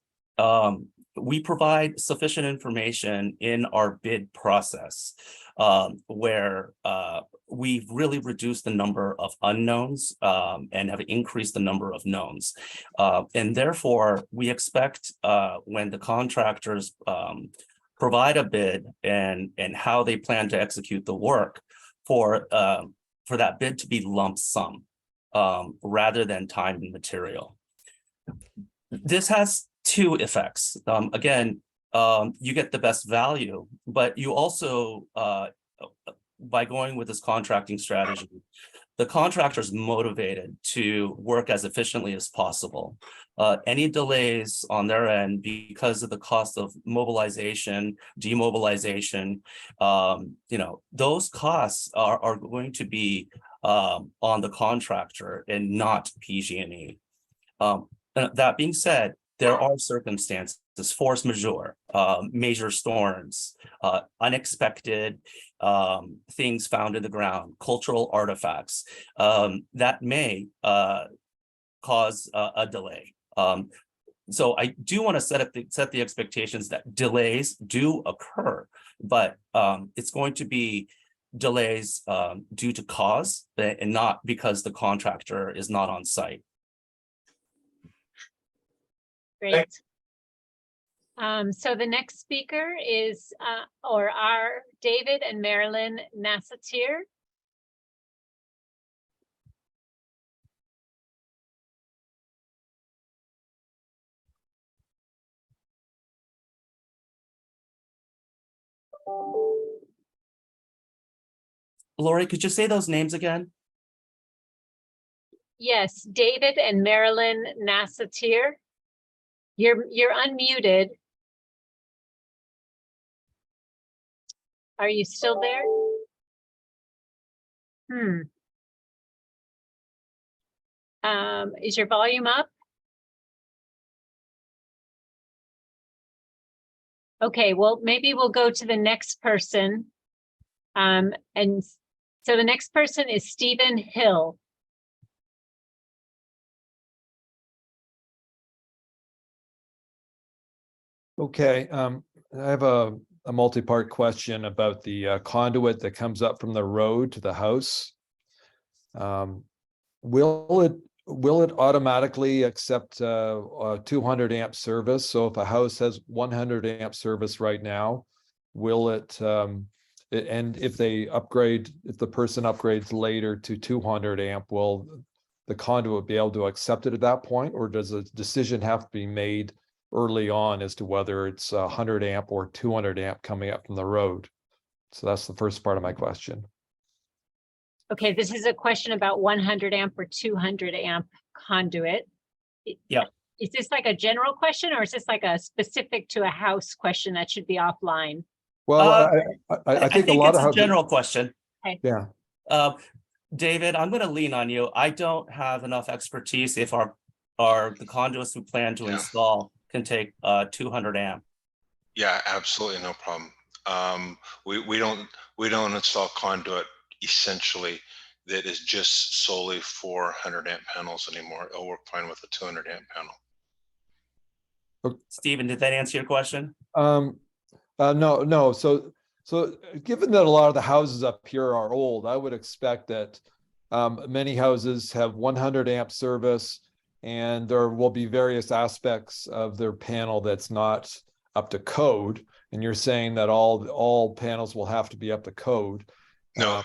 we provide sufficient information in our bid process where we've really reduced the number of unknowns and have increased the number of knowns. And therefore, we expect when the contractors provide a bid and how they plan to execute the work for that bid to be lump sum rather than time and material. This has two effects. Again, you get the best value, but you also, by going with this contracting strategy, the contractor is motivated to work as efficiently as possible. Any delays on their end because of the cost of mobilization, demobilization, those costs are going to be on the contractor and not PG&E. That being said, there are circumstances, force majeure, major storms, unexpected things found in the ground, cultural artifacts that may cause a delay. So I do want to set the expectations that delays do occur, but it's going to be delays due to cause and not because the contractor is not on site. Great. So the next speaker is are David and Marilyn Nassatir. Lori, could you say those names again? Yes, David and Marilyn Nassatir. You're unmuted. Are you still there? Is your volume up? Okay, well, maybe we'll go to the next person. And so the next person is Stephen Hill. Okay, I have a multi-part question about the conduit that comes up from the road to the house. Will it automatically accept a 200 amp service? So if a house has 100 amp service right now, will it, and if they upgrade, if the person upgrades later to 200 amp, will the conduit be able to accept it at that point? Or does a decision have to be made early on as to whether it's 100 amp or 200 amp coming up from the road? So that's the first part of my question. Okay, this is a question about 100 amp or 200 amp conduit. Yeah. Is this like a general question or is this like a specific to a house question that should be offline? Well, I think a lot it's of a general question. Okay. Yeah. David, I'm going to lean on you. I don't have enough expertise if the conduits we plan to install can take 200 amp. Yeah, absolutely, no problem. We don't install conduit essentially that is just solely for 100 amp panels anymore. It'll work fine with a 200 amp panel. Stephen, did that answer your question? No. So given that a lot of the houses up here are old, I would expect that many houses have 100 amp service, and there will be various aspects of their panel that's not up to code. And you're saying that all panels will have to be up to code. No,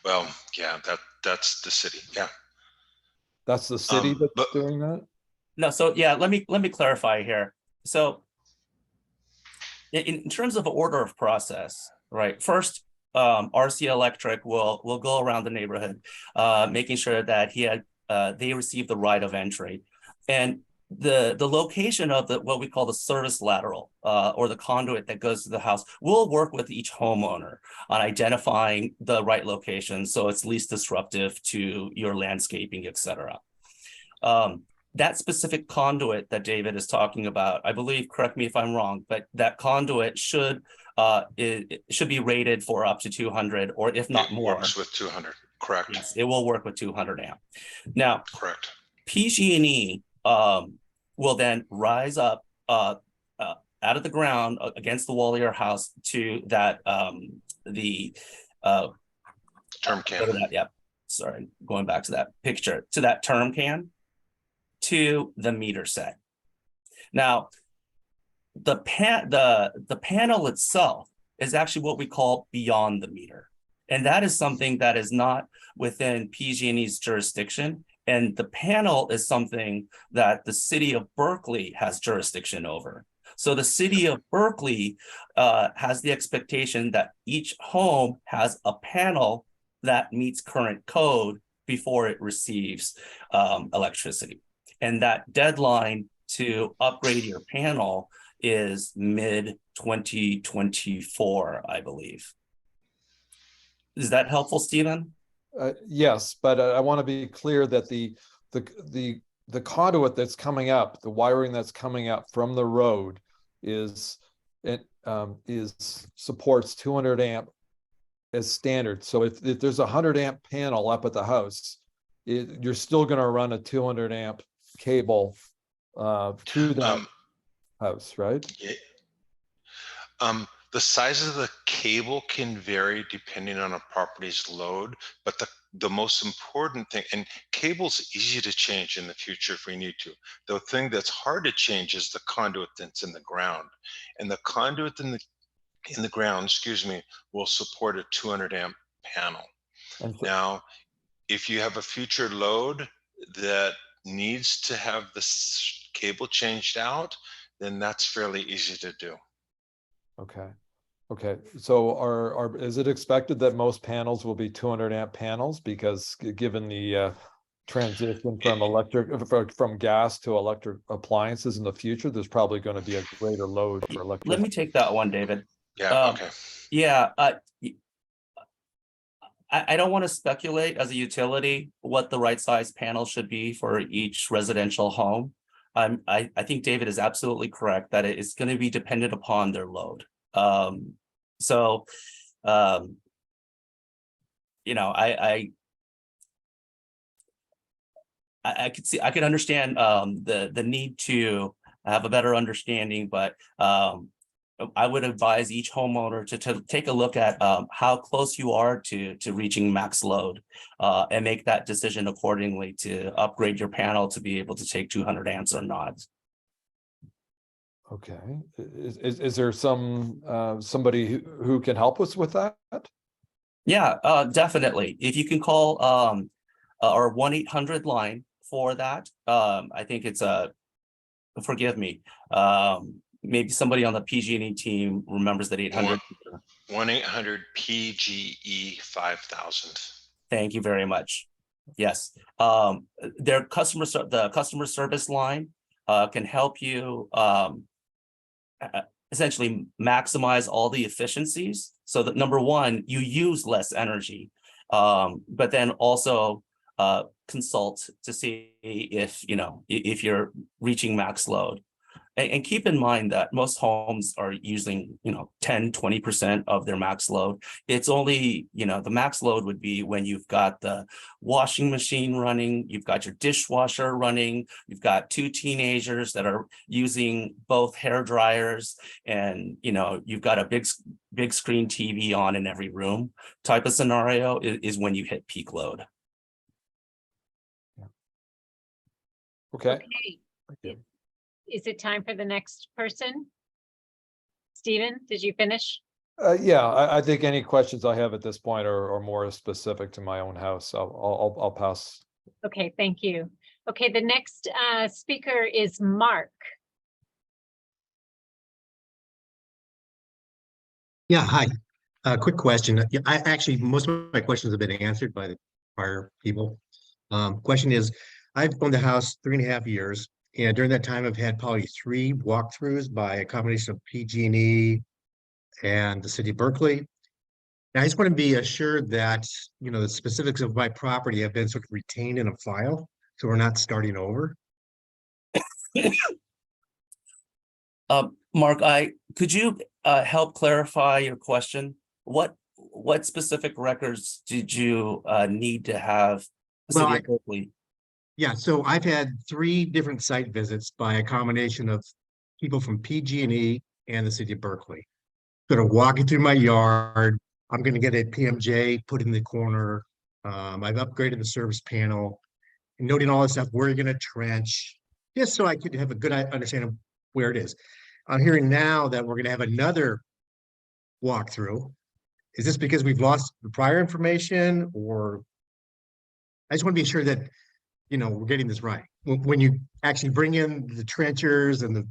well, yeah, that's the city. Yeah. That's the city that's doing that? No, so yeah, let me clarify here. So in terms of order of process, right? First, RC Electric will go around the neighborhood, making sure that they receive the right of entry. And the location of what we call the service lateral or the conduit that goes to the house, we'll work with each homeowner on identifying the right location so it's least disruptive to your landscaping, et cetera. that specific conduit that David is talking about, I believe, correct me if I'm wrong, but that conduit it should be rated for up to 200, or if not It more. works with 200, correct? Yes, it will work with 200 amp. Now, Correct. PG&E will then rise up out of the ground against the wall of your house to that Term can. yeah, sorry, going back to that picture, to that term can, to the meter set. Now, the panel itself is actually what we call beyond the meter, and that is something that is not within PG&E's jurisdiction. And the panel is something that the city of Berkeley has jurisdiction over. So the city of Berkeley has the expectation that each home has a panel that meets current code before it receives electricity. And that deadline to upgrade your panel is mid-2024, I believe. Is that helpful, Stephen? Yes, but I want to be clear that the conduit that's coming up, the wiring that's coming up from the road is supports 200 amp as standard. So if there's a 100 amp panel up at the house, you're still going to run a 200 amp cable to that house, right? Yeah. The size of the cable can vary depending on a property's load, but the most important thing, and cable's easy to change in the future if we need to. The thing that's hard to change is the conduit that's in the ground. And the conduit in the ground, excuse me, will support a 200 amp panel. Now, if you have a future load that needs to have this cable changed out, then that's fairly easy to do. Okay. Okay. So is it expected that most panels will be 200 amp panels? Because given the transition from gas to electric appliances in the future, there's probably going to be a greater load for electricity. Let me take that one, David. Yeah, okay. Yeah, I don't want to speculate as a utility what the right size panel should be for each residential home. I think David is absolutely correct that it is going to be dependent upon their load. You know, I could understand the need to have a better understanding, but I would advise each homeowner to take a look at how close you are to reaching max load and make that decision accordingly to upgrade your panel to be able to take 200 amps or not. Okay. Is there somebody who can help us with that? Yeah, definitely. If you can call our 1-800 line for that, I think it's forgive me, maybe somebody on the PG&E team remembers that 800. 1-800 PGE 5000. Thank you very much. Yes, the customer service line can help you essentially maximize all the efficiencies, so that number one, you use less energy, but then also consult to see if if you're reaching max load. And keep in mind that most homes are using 10-20% of their max load. It's only the max load would be when you've got the washing machine running, you've got your dishwasher running, you've got 2 teenagers that are using both hair dryers, and you've got a big screen TV on in every room type of scenario is when you hit peak load. Okay. Thank you. Is it time for the next person? Stephen, did you finish? Yeah, I think any questions I have at this point are more specific to my own house. So I'll pass. Okay, thank you. Okay, the next speaker is Mark. Yeah, hi. Quick question. I actually, most of my questions have been answered by the prior people. Question is, I've owned the house 3.5 years. And during that time, I've had probably 3 walkthroughs by a combination of PG&E and the city of Berkeley. And I just want to be assured that, the specifics of my property have been sort of retained in a file, so we're not starting over. Mark, could you help clarify your question? What specific records did you need to have? Well, City of Berkeley? Yeah, so I've had 3 different site visits by a combination of people from PG&E and the city of Berkeley. Gonna walk you through my yard. I'm gonna get a PMJ put in the corner. I've upgraded the service panel, noting all this stuff. We're gonna trench, just so I could have a good understanding of where it is. I'm hearing now that we're gonna have another walkthrough. Is this because we've lost the prior information, or I just want to be sure that we're getting this right. When you actually bring in the trenchers and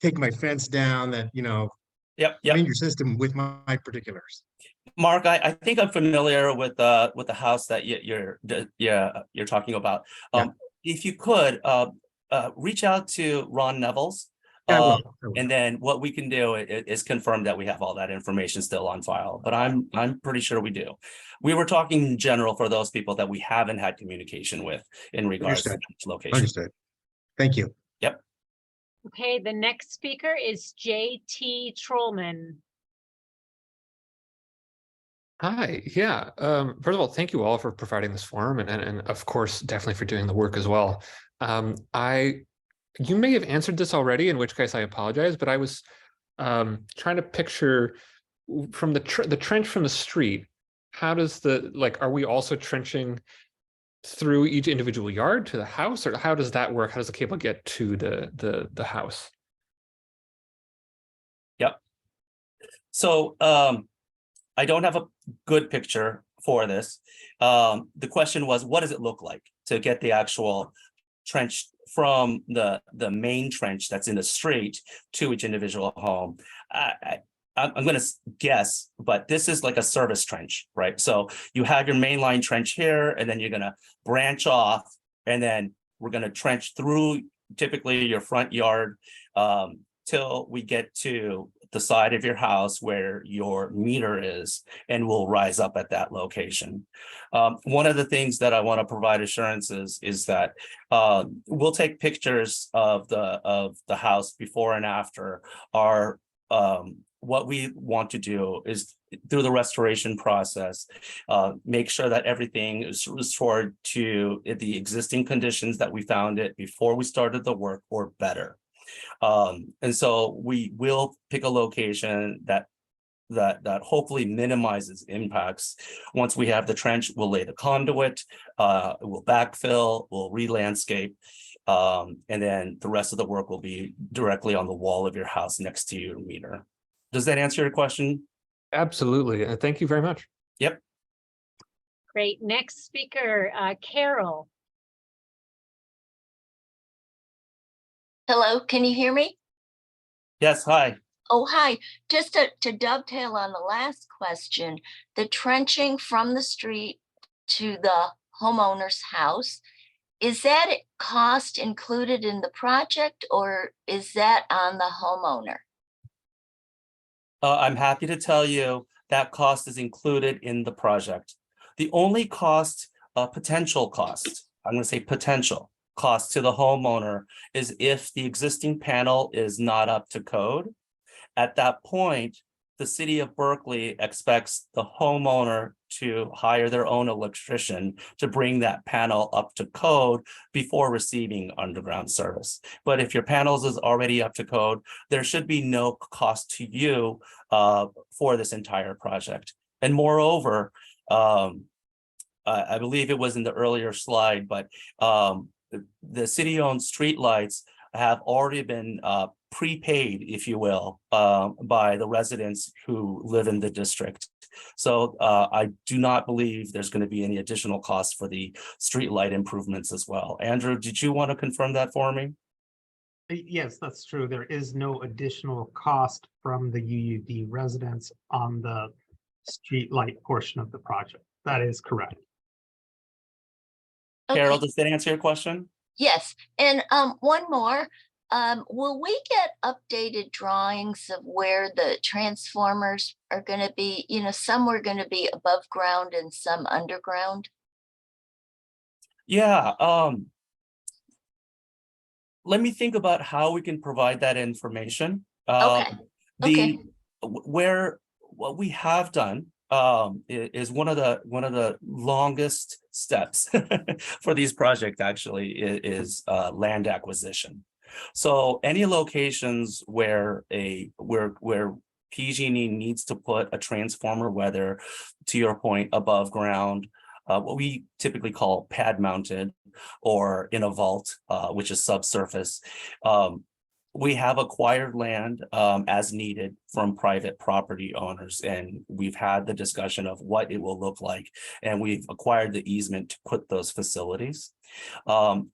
take my fence down, that, Yep. in your system with my particulars. Mark, I think I'm familiar with the house that you're talking about. If you could reach out to Ron Nevels. Yeah, I will. And then what we can do is confirm that we have all that information still on file, but I'm pretty sure we do. We were talking in general for those people that we haven't had communication with in regards to each location. Understood. Thank you. Yep. Okay, the next speaker is JT Trollman. Hi, yeah. First of all, thank you all for providing this forum and of course, definitely for doing the work as well. You may have answered this already, in which case I apologize, but I was trying to picture from the trench from the street, how does are we also trenching through each individual yard to the house, or how does that work? How does the cable get to the house? Yep. So I don't have a good picture for this. The question was, what does it look like to get the actual trench from the main trench that's in the street to each individual home? I'm going to guess, but this is like a service trench, right? So you have your mainline trench here, and then you're going to branch off, and then we're going to trench through typically your front yard till we get to the side of your house where your meter is, and we'll rise up at that location. One of the things that I want to provide assurances is that we'll take pictures of the house before and after. What we want to do is, through the restoration process, make sure that everything is restored to the existing conditions that we found it before we started the work, or better. And so we will pick a location that hopefully minimizes impacts. Once we have the trench, we'll lay the conduit, we'll backfill, we'll re-landscape, and then the rest of the work will be directly on the wall of your house next to your meter. Does that answer your question? Absolutely. Thank you very much. Yep. Great. Next speaker, Carol. Hello, can you hear me? Yes, hi. Oh, hi. Just to dovetail on the last question, the trenching from the street to the homeowner's house, is that cost included in the project, or is that on the homeowner? I'm happy to tell you that cost is included in the project. The only cost, potential cost, I'm going to say potential cost to the homeowner, is if the existing panel is not up to code. At that point, the city of Berkeley expects the homeowner to hire their own electrician to bring that panel up to code before receiving underground service. But if your panels is already up to code, there should be no cost to you for this entire project. And moreover, I believe it was in the earlier slide, but the city-owned streetlights have already been prepaid, if you will, by the residents who live in the district. So I do not believe there's going to be any additional costs for the streetlight improvements as well. Andrew, did you want to confirm that for me? Yes, that's true. There is no additional cost from the UUD residents on the streetlight portion of the project. That is correct. Carol, does that answer your question? Yes, and one more. Will we get updated drawings of where the transformers are going to be? Some were going to be above ground and some underground. Yeah. let me think about how we can provide that information. Okay. Okay. What we have done is one of the longest steps for these projects actually is land acquisition. So any locations where PG&E needs to put a transformer, whether, to your point, above ground, what we typically call pad mounted, or in a vault, which is subsurface. We have acquired land as needed from private property owners, and we've had the discussion of what it will look like, and we've acquired the easement to put those facilities.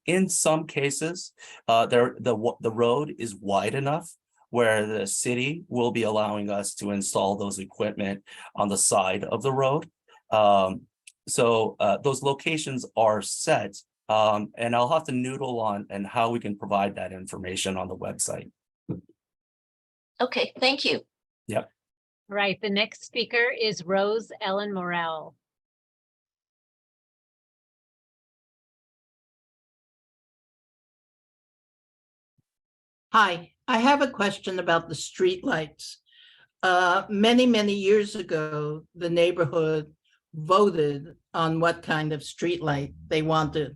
In some cases, the road is wide enough where the city will be allowing us to install those equipment on the side of the road. So those locations are set, and I'll have to noodle on and how we can provide that information on the website. Okay, thank you. Yep. Right, the next speaker is Rose Ellen Morel. Hi, I have a question about the streetlights. Many years ago, the neighborhood voted on what kind of streetlight they wanted.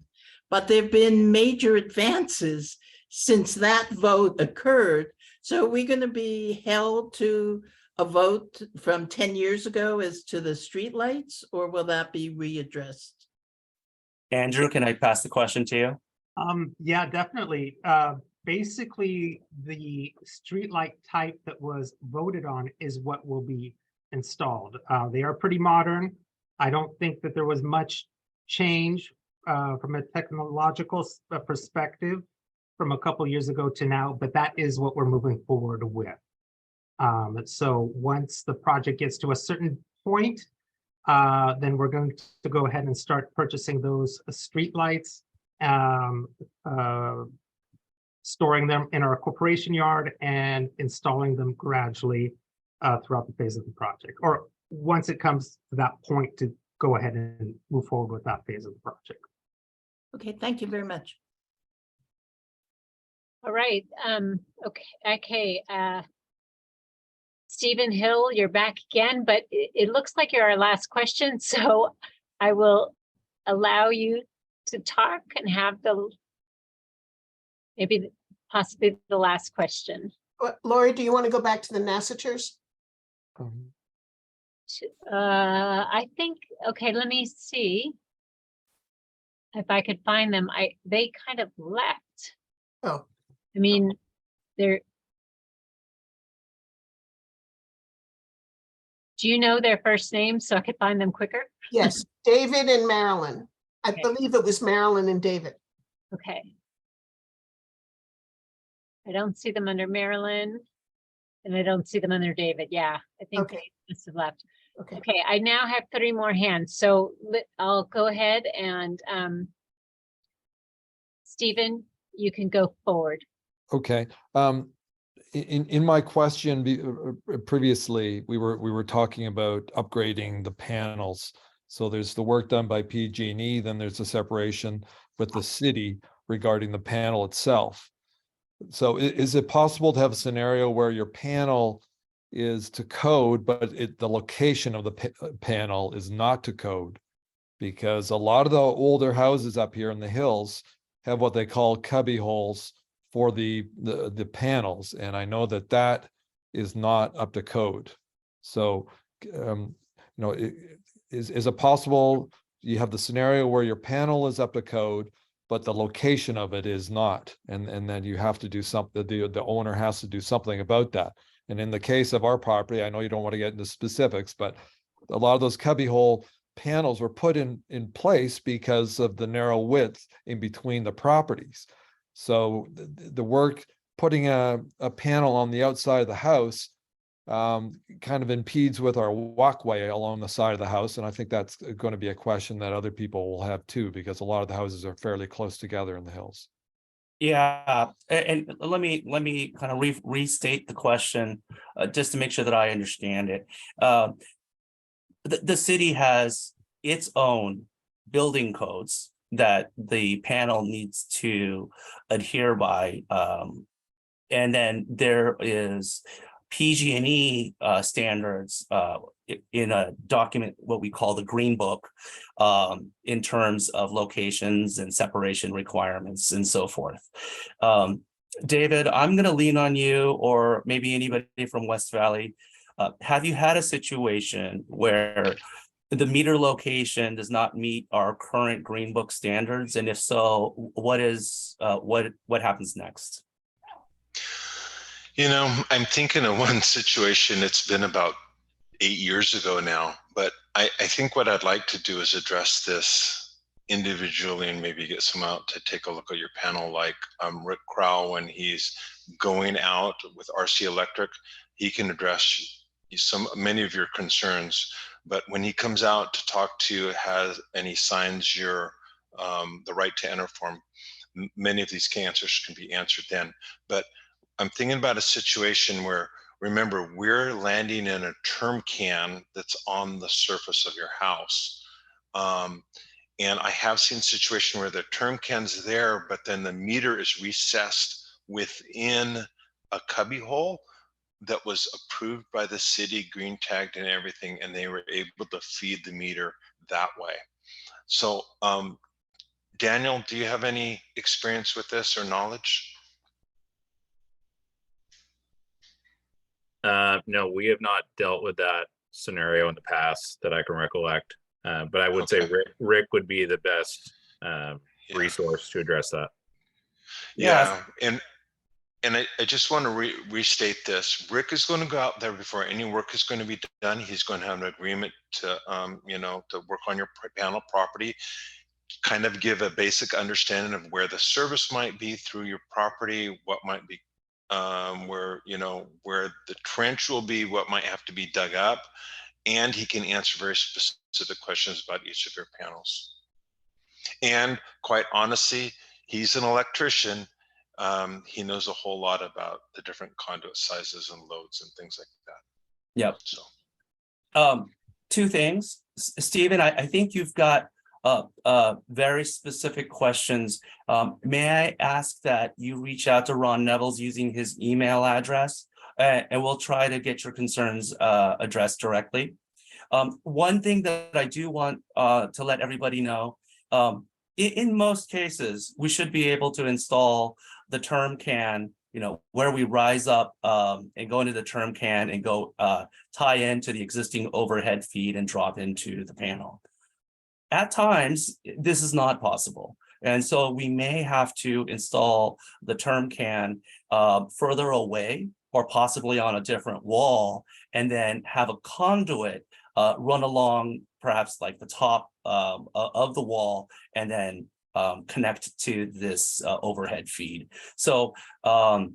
But there've been major advances since that vote occurred. So are we going to be held to a vote from 10 years ago as to the streetlights, or will that be readdressed? Andrew, can I pass the question to you? Yeah, definitely. Basically, the streetlight type that was voted on is what will be installed. They are pretty modern. I don't think that there was much change from a technological perspective from a couple years ago to now, but that is what we're moving forward with. So once the project gets to a certain point, then we're going to go ahead and start purchasing those streetlights, storing them in our corporation yard and installing them gradually throughout the phase of the project, or once it comes to that point to go ahead and move forward with that phase of the project. Okay, thank you very much. All right, okay. Stephen Hill, you're back again, but it looks like you're our last question, so I will allow you to talk and have maybe possibly the last question. Lori, do you want to go back to the Nassaters? I think, okay, let me see if I could find them. They kind of left. Oh. I mean, they're. Do you know their first names so I could find them quicker? Yes, David and Marilyn. I believe it was Marilyn and David. Okay. I don't see them under Marilyn, and I don't see them under David. Yeah, I think they must have left. Okay, I now have 3 more hands, so I'll go ahead and Stephen, you can go forward. Okay. In my question previously, we were talking about upgrading the panels. So there's the work done by PG&E, then there's the separation with the city regarding the panel itself. So is it possible to have a scenario where your panel is to code, but the location of the panel is not to code? Because a lot of the older houses up here in the hills have what they call cubby holes for the panels, and I know that is not up to code. So, is it possible you have the scenario where your panel is up to code, but the location of it is not, and then you have to do something. The owner has to do something about that. And in the case of our property, I know you don't want to get into specifics, but a lot of those cubbyhole panels were put in place because of the narrow width in between the properties. So the work putting a panel on the outside of the house kind of impedes with our walkway along the side of the house. And I think that's going to be a question that other people will have too, because a lot of the houses are fairly close together in the hills. Yeah, and let me kind of restate the question just to make sure that I understand it. The city has its own building codes that the panel needs to adhere by. And then there is PG&E standards in a document, what we call the Green Book, in terms of locations and separation requirements and so forth. David, I'm going to lean on you, or maybe anybody from West Valley. Have you had a situation where the meter location does not meet our current Green Book standards? And if so, what happens next? You know, I'm thinking of one situation. It's been about 8 years ago now, but I think what I'd like to do is address this individually and maybe get someone out to take a look at your panel, like Rick Crowell, when he's going out with RC Electric, he can address many of your concerns. But when he comes out to talk to you, and he signs your the right to enter form, many of these answers can be answered then. But I'm thinking about a situation where, remember, we're landing in a term can that's on the surface of your house. And I have seen situations where the term can's there, but then the meter is recessed within a cubby hole that was approved by the city, green tagged and everything, and they were able to feed the meter that way. So, Daniel, do you have any experience with this or knowledge? No, we have not dealt with that scenario in the past that I can recollect. But I would say Rick would be the best resource to address that. Yeah, and I just want to restate this. Rick is going to go out there before any work is going to be done. He's going to have an agreement to, to work on your panel property, kind of give a basic understanding of where the service might be through your property, what might be, where the trench will be, what might have to be dug up, and he can answer very specific questions about each of your panels. And quite honestly, he's an electrician. He knows a whole lot about the different conduit sizes and loads and things like that. Yep. So, two things, Stephen. I think you've got very specific questions. May I ask that you reach out to Ron Nevels using his email address, and we'll try to get your concerns addressed directly. One thing that I do want to let everybody know, in most cases, we should be able to install the term can, where we rise up and go into the term can and go tie into the existing overhead feed and drop into the panel. At times, this is not possible. And so we may have to install the term can further away or possibly on a different wall, and then have a conduit run along perhaps like the top of the wall, and then connect to this overhead feed. So I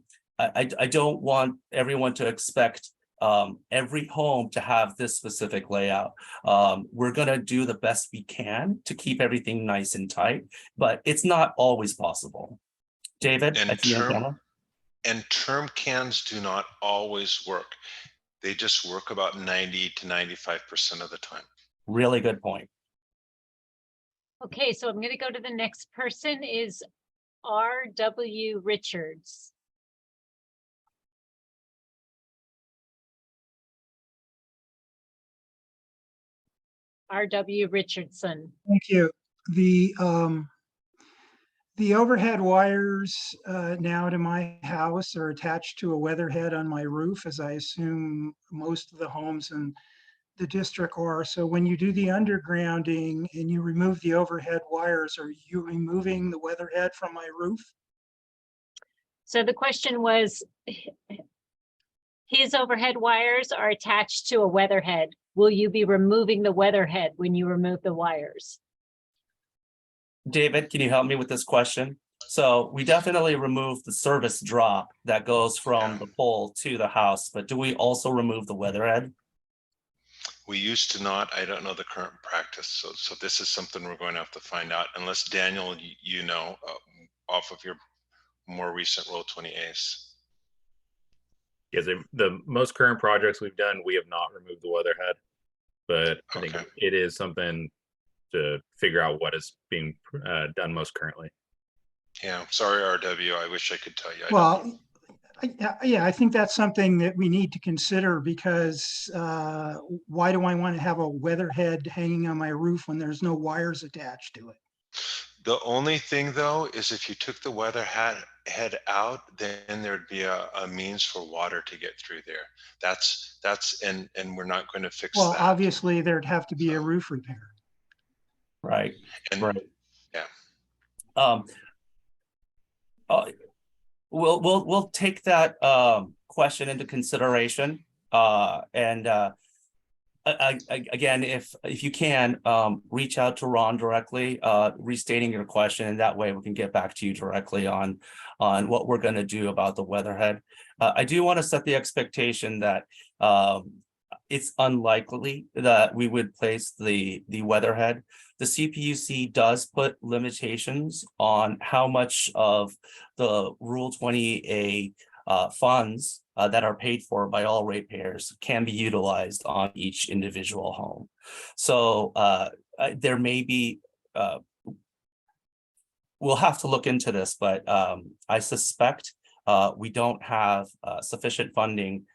don't want everyone to expect every home to have this specific layout. We're going to do the best we can to keep everything nice and tight, but it's not always possible. David, and term cans do not always work. They just work about 90 to 95% of the time. Really good point. Okay, so I'm going to go to the next person is R.W. Richards. R.W. Richardson. Thank you. The overhead wires now to my house are attached to a weatherhead on my roof, as I assume most of the homes in the district are. So when you do the undergrounding and you remove the overhead wires, are you removing the weatherhead from my roof? So the question was, his overhead wires are attached to a weatherhead. Will you be removing the weatherhead when you remove the wires? David, can you help me with this question? So we definitely remove the service drop that goes from the pole to the house, but do we also remove the weatherhead? We used to not. I don't know the current practice. So this is something we're going to have to find out, unless Daniel, off of your more recent Roll 20As. Yes, the most current projects we've done, we have not removed the weatherhead, but I think it is something to figure out what is being done most currently. Yeah, sorry, RW. I wish I could tell you. I don't know. Well, yeah, I think that's something that we need to consider because why do I want to have a weatherhead hanging on my roof when there's no wires attached to it? The only thing though is if you took the weather head out, then there'd be a means for water to get through there. And we're not going to fix Well, that. obviously there'd have to be a roof repair. Right. And Right. yeah. We'll take that question into consideration. Again, if you can, reach out to Ron directly, restating your question, and that way we can get back to you directly on what we're going to do about the weatherhead. I do want to set the expectation that it's unlikely that we would place the weatherhead. The CPUC does put limitations on how much of the Rule 20A funds that are paid for by all ratepayers can be utilized on each individual home. So there may be, we'll have to look into this, but I suspect we don't have sufficient funding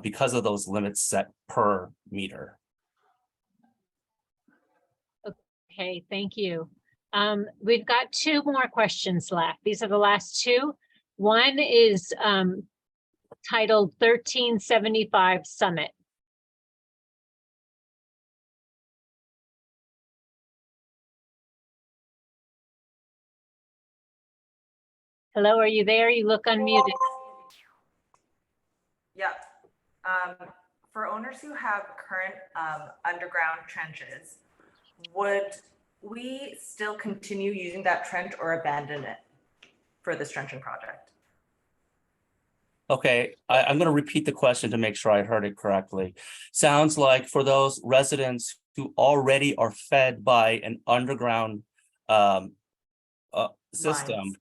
because of those limits set per meter. Okay, thank you. We've got two more questions left. These are the last two. One is titled 1375 Summit. Hello, are you there? You look unmuted. Yep. For owners who have current underground trenches, would we still continue using that trench or abandon it for this trenching project? Okay, I'm going to repeat the question to make sure I heard it correctly. Sounds like for those residents who already are fed by an underground system,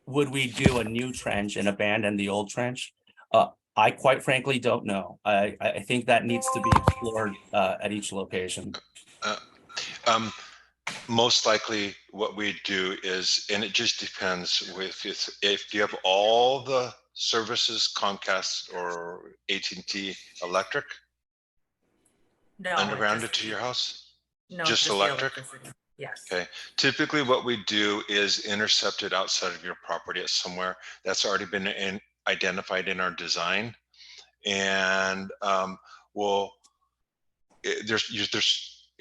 would we do a new trench and abandon the old trench? I quite frankly don't know. I think that needs to be explored at each location. Most likely what we do is, and it just depends with if you have all the services, Comcast or AT&T electric, No, undergrounded to your house? No, just the electric? electricity. Yes. Okay. Typically what we do is intercept it outside of your property at somewhere that's already been identified in our design. And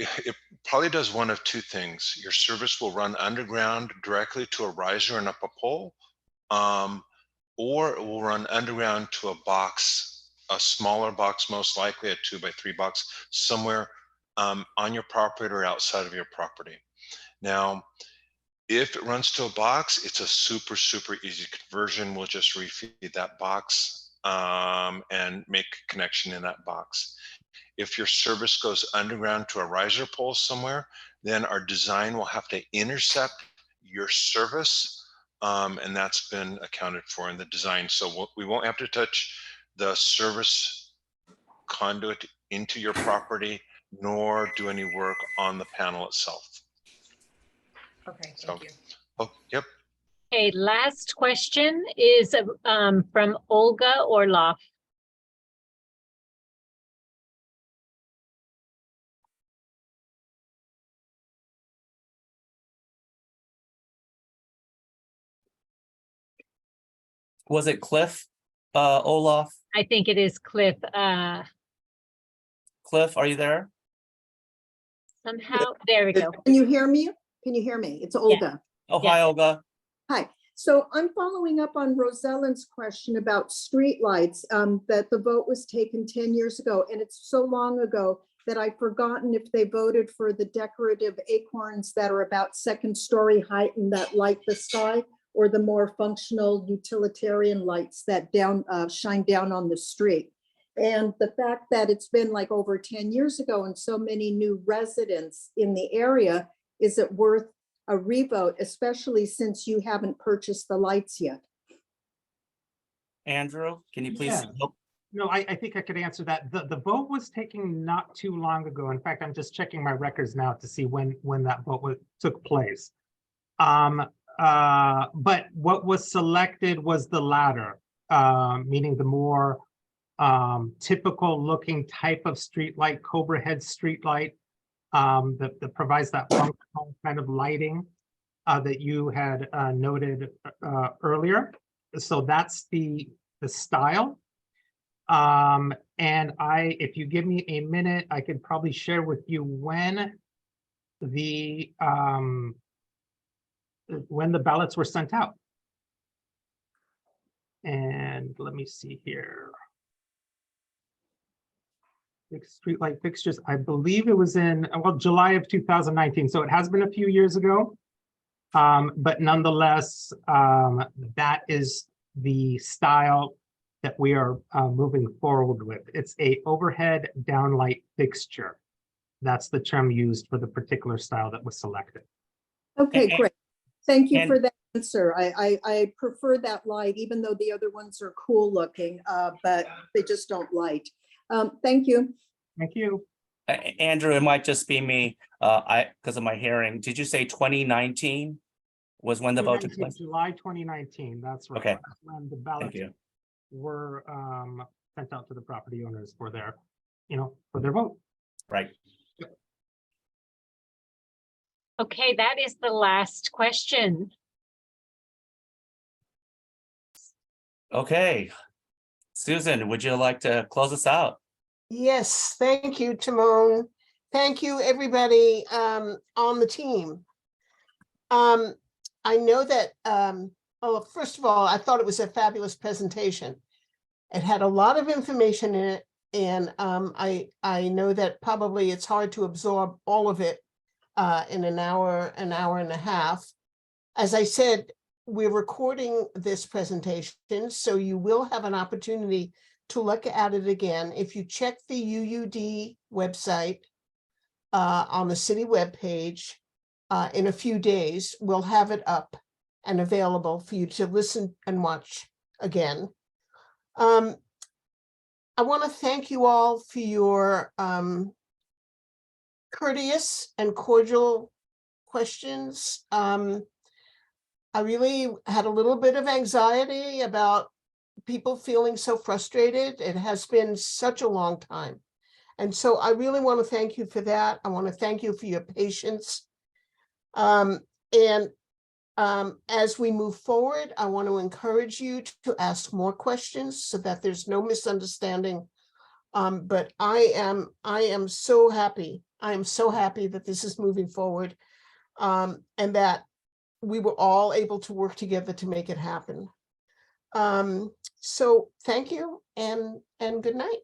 it probably does one of two things. Your service will run underground directly to a riser and up a pole, or it will run underground to a box, a smaller box, most likely a 2x3 box, somewhere on your property or outside of your property. Now, if it runs to a box, it's a super easy conversion. We'll just refeed that box and make a connection in that box. If your service goes underground to a riser pole somewhere, then our design will have to intercept your service, and that's been accounted for in the design. So we won't have to touch the service conduit into your property, nor do any work on the panel itself. Okay, thank you. Oh, yep. Okay, last question is from Olga Orloff. Was it Cliff, Olaf? I think it is Cliff. Cliff, are you there? Somehow, there we go. Can you hear me? Can you hear me? It's Olga. Oh, hi, Olga. Hi. So I'm following up on Roselyn's question about streetlights, that the vote was taken 10 years ago, and it's so long ago that I've forgotten if they voted for the decorative acorns that are about 2nd story height and that light the sky, or the more functional utilitarian lights that shine down on the street. And the fact that it's been like over 10 years ago and so many new residents in the area, is it worth a revote, especially since you haven't purchased the lights yet? Andrew, can you please Yeah. help? No, I think I could answer that. The vote was taken not too long ago. In fact, I'm just checking my records now to see when that vote took place. But what was selected was the latter, meaning the more typical looking type of streetlight, Cobra head streetlight, that provides that functional kind of lighting that you had noted earlier. So that's the style. And if you give me a minute, I could probably share with you when the ballots were sent out. And let me see here. Streetlight fixtures, I believe it was in, well, July of 2019. So it has been a few years ago. But nonetheless, that is the style that we are moving forward with. It's a overhead downlight fixture. That's the term used for the particular style that was selected. Okay, great. Thank you and- for that answer. I prefer that light, even though the other ones are cool looking, but they just don't light. Thank you. Thank you. Andrew, it might just be me, because of my hearing. Did you say 2019 was when the vote took place? July 2019, that's right. Okay. That's when the Thank ballots you. were sent out to the property owners for their, for their vote. Right. Okay, that is the last question. Okay. Susan, would you like to close us out? Yes, thank you, Timon. Thank you, everybody on the team. I know that, first of all, I thought it was a fabulous presentation. It had a lot of information in it, and I know that probably it's hard to absorb all of it in an hour and a half. As I said, we're recording this presentation, so you will have an opportunity to look at it again. If you check the UUD website on the city webpage, in a few days, we'll have it up and available for you to listen and watch again. I want to thank you all for your courteous and cordial questions. I really had a little bit of anxiety about people feeling so frustrated. It has been such a long time. And so I really want to thank you for that. I want to thank you for your patience. As we move forward, I want to encourage you to ask more questions so that there's no misunderstanding. But I am so happy. I am so happy that this is moving forward, and that we were all able to work together to make it happen. So thank you and good night.